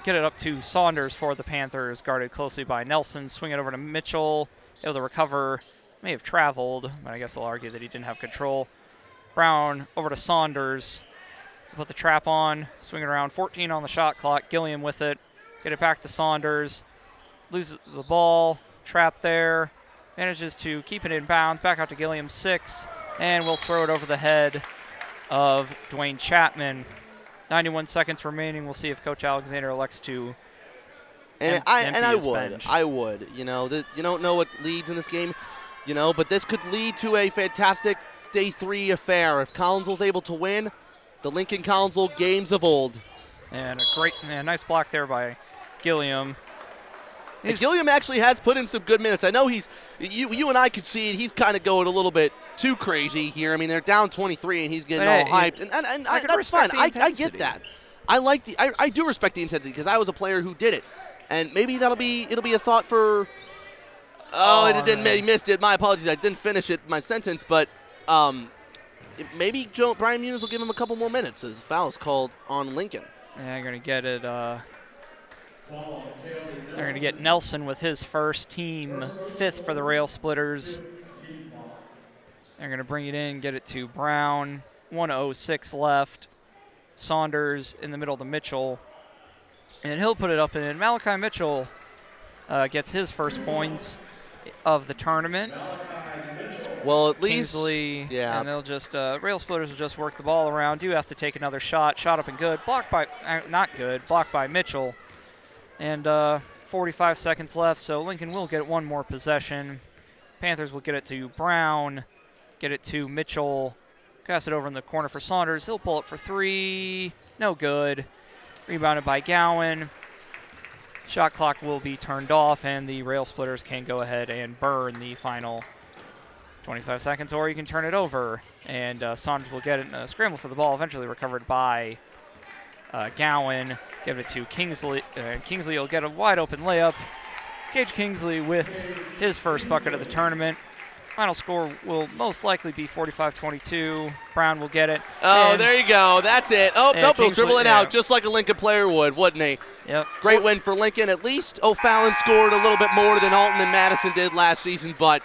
Get it up to Saunders for the Panthers, guarded closely by Nelson. Swing it over to Mitchell, able to recover. May have traveled, but I guess they'll argue that he didn't have control. Brown over to Saunders. Put the trap on, swing it around. 14 on the shot clock. Gilliam with it. Get it back to Saunders. Loses the ball. Trap there. Manages to keep it in bounds. Back out to Gilliam, 6. And we'll throw it over the head of Dwayne Chapman. 91 seconds remaining. We'll see if Coach Alexander elects to I would. You don't know what leads in this game, but this could lead to a fantastic day 3 affair. If Collinsville's able to win, the Lincoln-Collinsville games of old. And a nice block there by Gilliam. And Gilliam actually has put in some good minutes. I know you and I could see it. He's kind of going a little bit too crazy here. I mean, they're down 23, and he's getting all hyped. And that's fine. I get that. I do respect the intensity because I was a player who did it. And maybe it'll be a thought for he missed it. My apologies. I didn't finish it, my sentence, but maybe Brian Muniz will give him a couple more minutes as the foul is called on Lincoln. And they're going to get it. They're going to get Nelson with his first, team 5th for the Rail Splitters. They're going to bring it in, get it to Brown. 1:06 left. Saunders in the middle to Mitchell. And he'll put it up in. Malachi Mitchell gets his first points of the tournament. Well, at least. Kingsley, yeah. And they'll just, Rail Splitters will just work the ball around. Do have to take another shot. Shot up and good. Blocked by, not good, blocked by Mitchell. And 45 seconds left, so Lincoln will get one more possession. Panthers will get it to Brown, get it to Mitchell, pass it over in the corner for Saunders. He'll pull it for 3, no good. Rebounded by Gowan. Shot clock will be turned off, and the Rail Splitters can go ahead and burn the final 25 seconds, or you can turn it over. And Saunders will get it in a scramble for the ball, eventually recovered by Gowan. Give it to Kingsley. Kingsley will get a wide open layup. Gage Kingsley with his first bucket of the tournament. Final score will most likely be 45-22. Brown will get it. Oh, there you go. That's it. Oh, nope, he'll dribble it out just like a Lincoln player would, wouldn't he? Yep. Great win for Lincoln. At least O'Fallon scored a little bit more than Alton and Madison did last season, but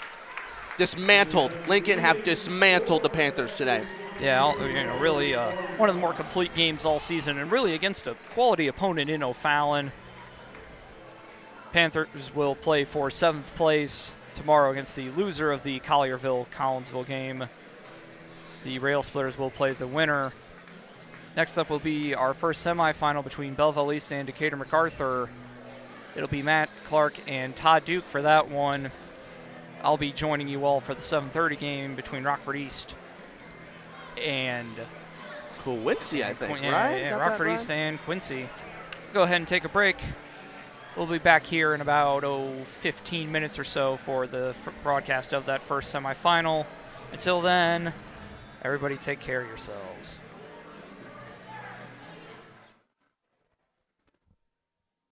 dismantled. Lincoln have dismantled the Panthers today. Yeah, really one of the more complete games all season, and really against a quality opponent in O'Fallon. Panthers will play for 7th place tomorrow against the loser of the Collierville-Collinsville game. The Rail Splitters will play the winner. Next up will be our first semifinal between Belleville East and Decatur MacArthur. It'll be Matt Clark and Todd Duke for that one. I'll be joining you all for the 7:30 game between Rockford East and Quincy, I think, yeah, right? Yeah, Rockford East and Quincy. Go ahead and take a break. We'll be back here in about 15 minutes or so for the broadcast of that first semifinal. Until then, everybody take care of yourselves.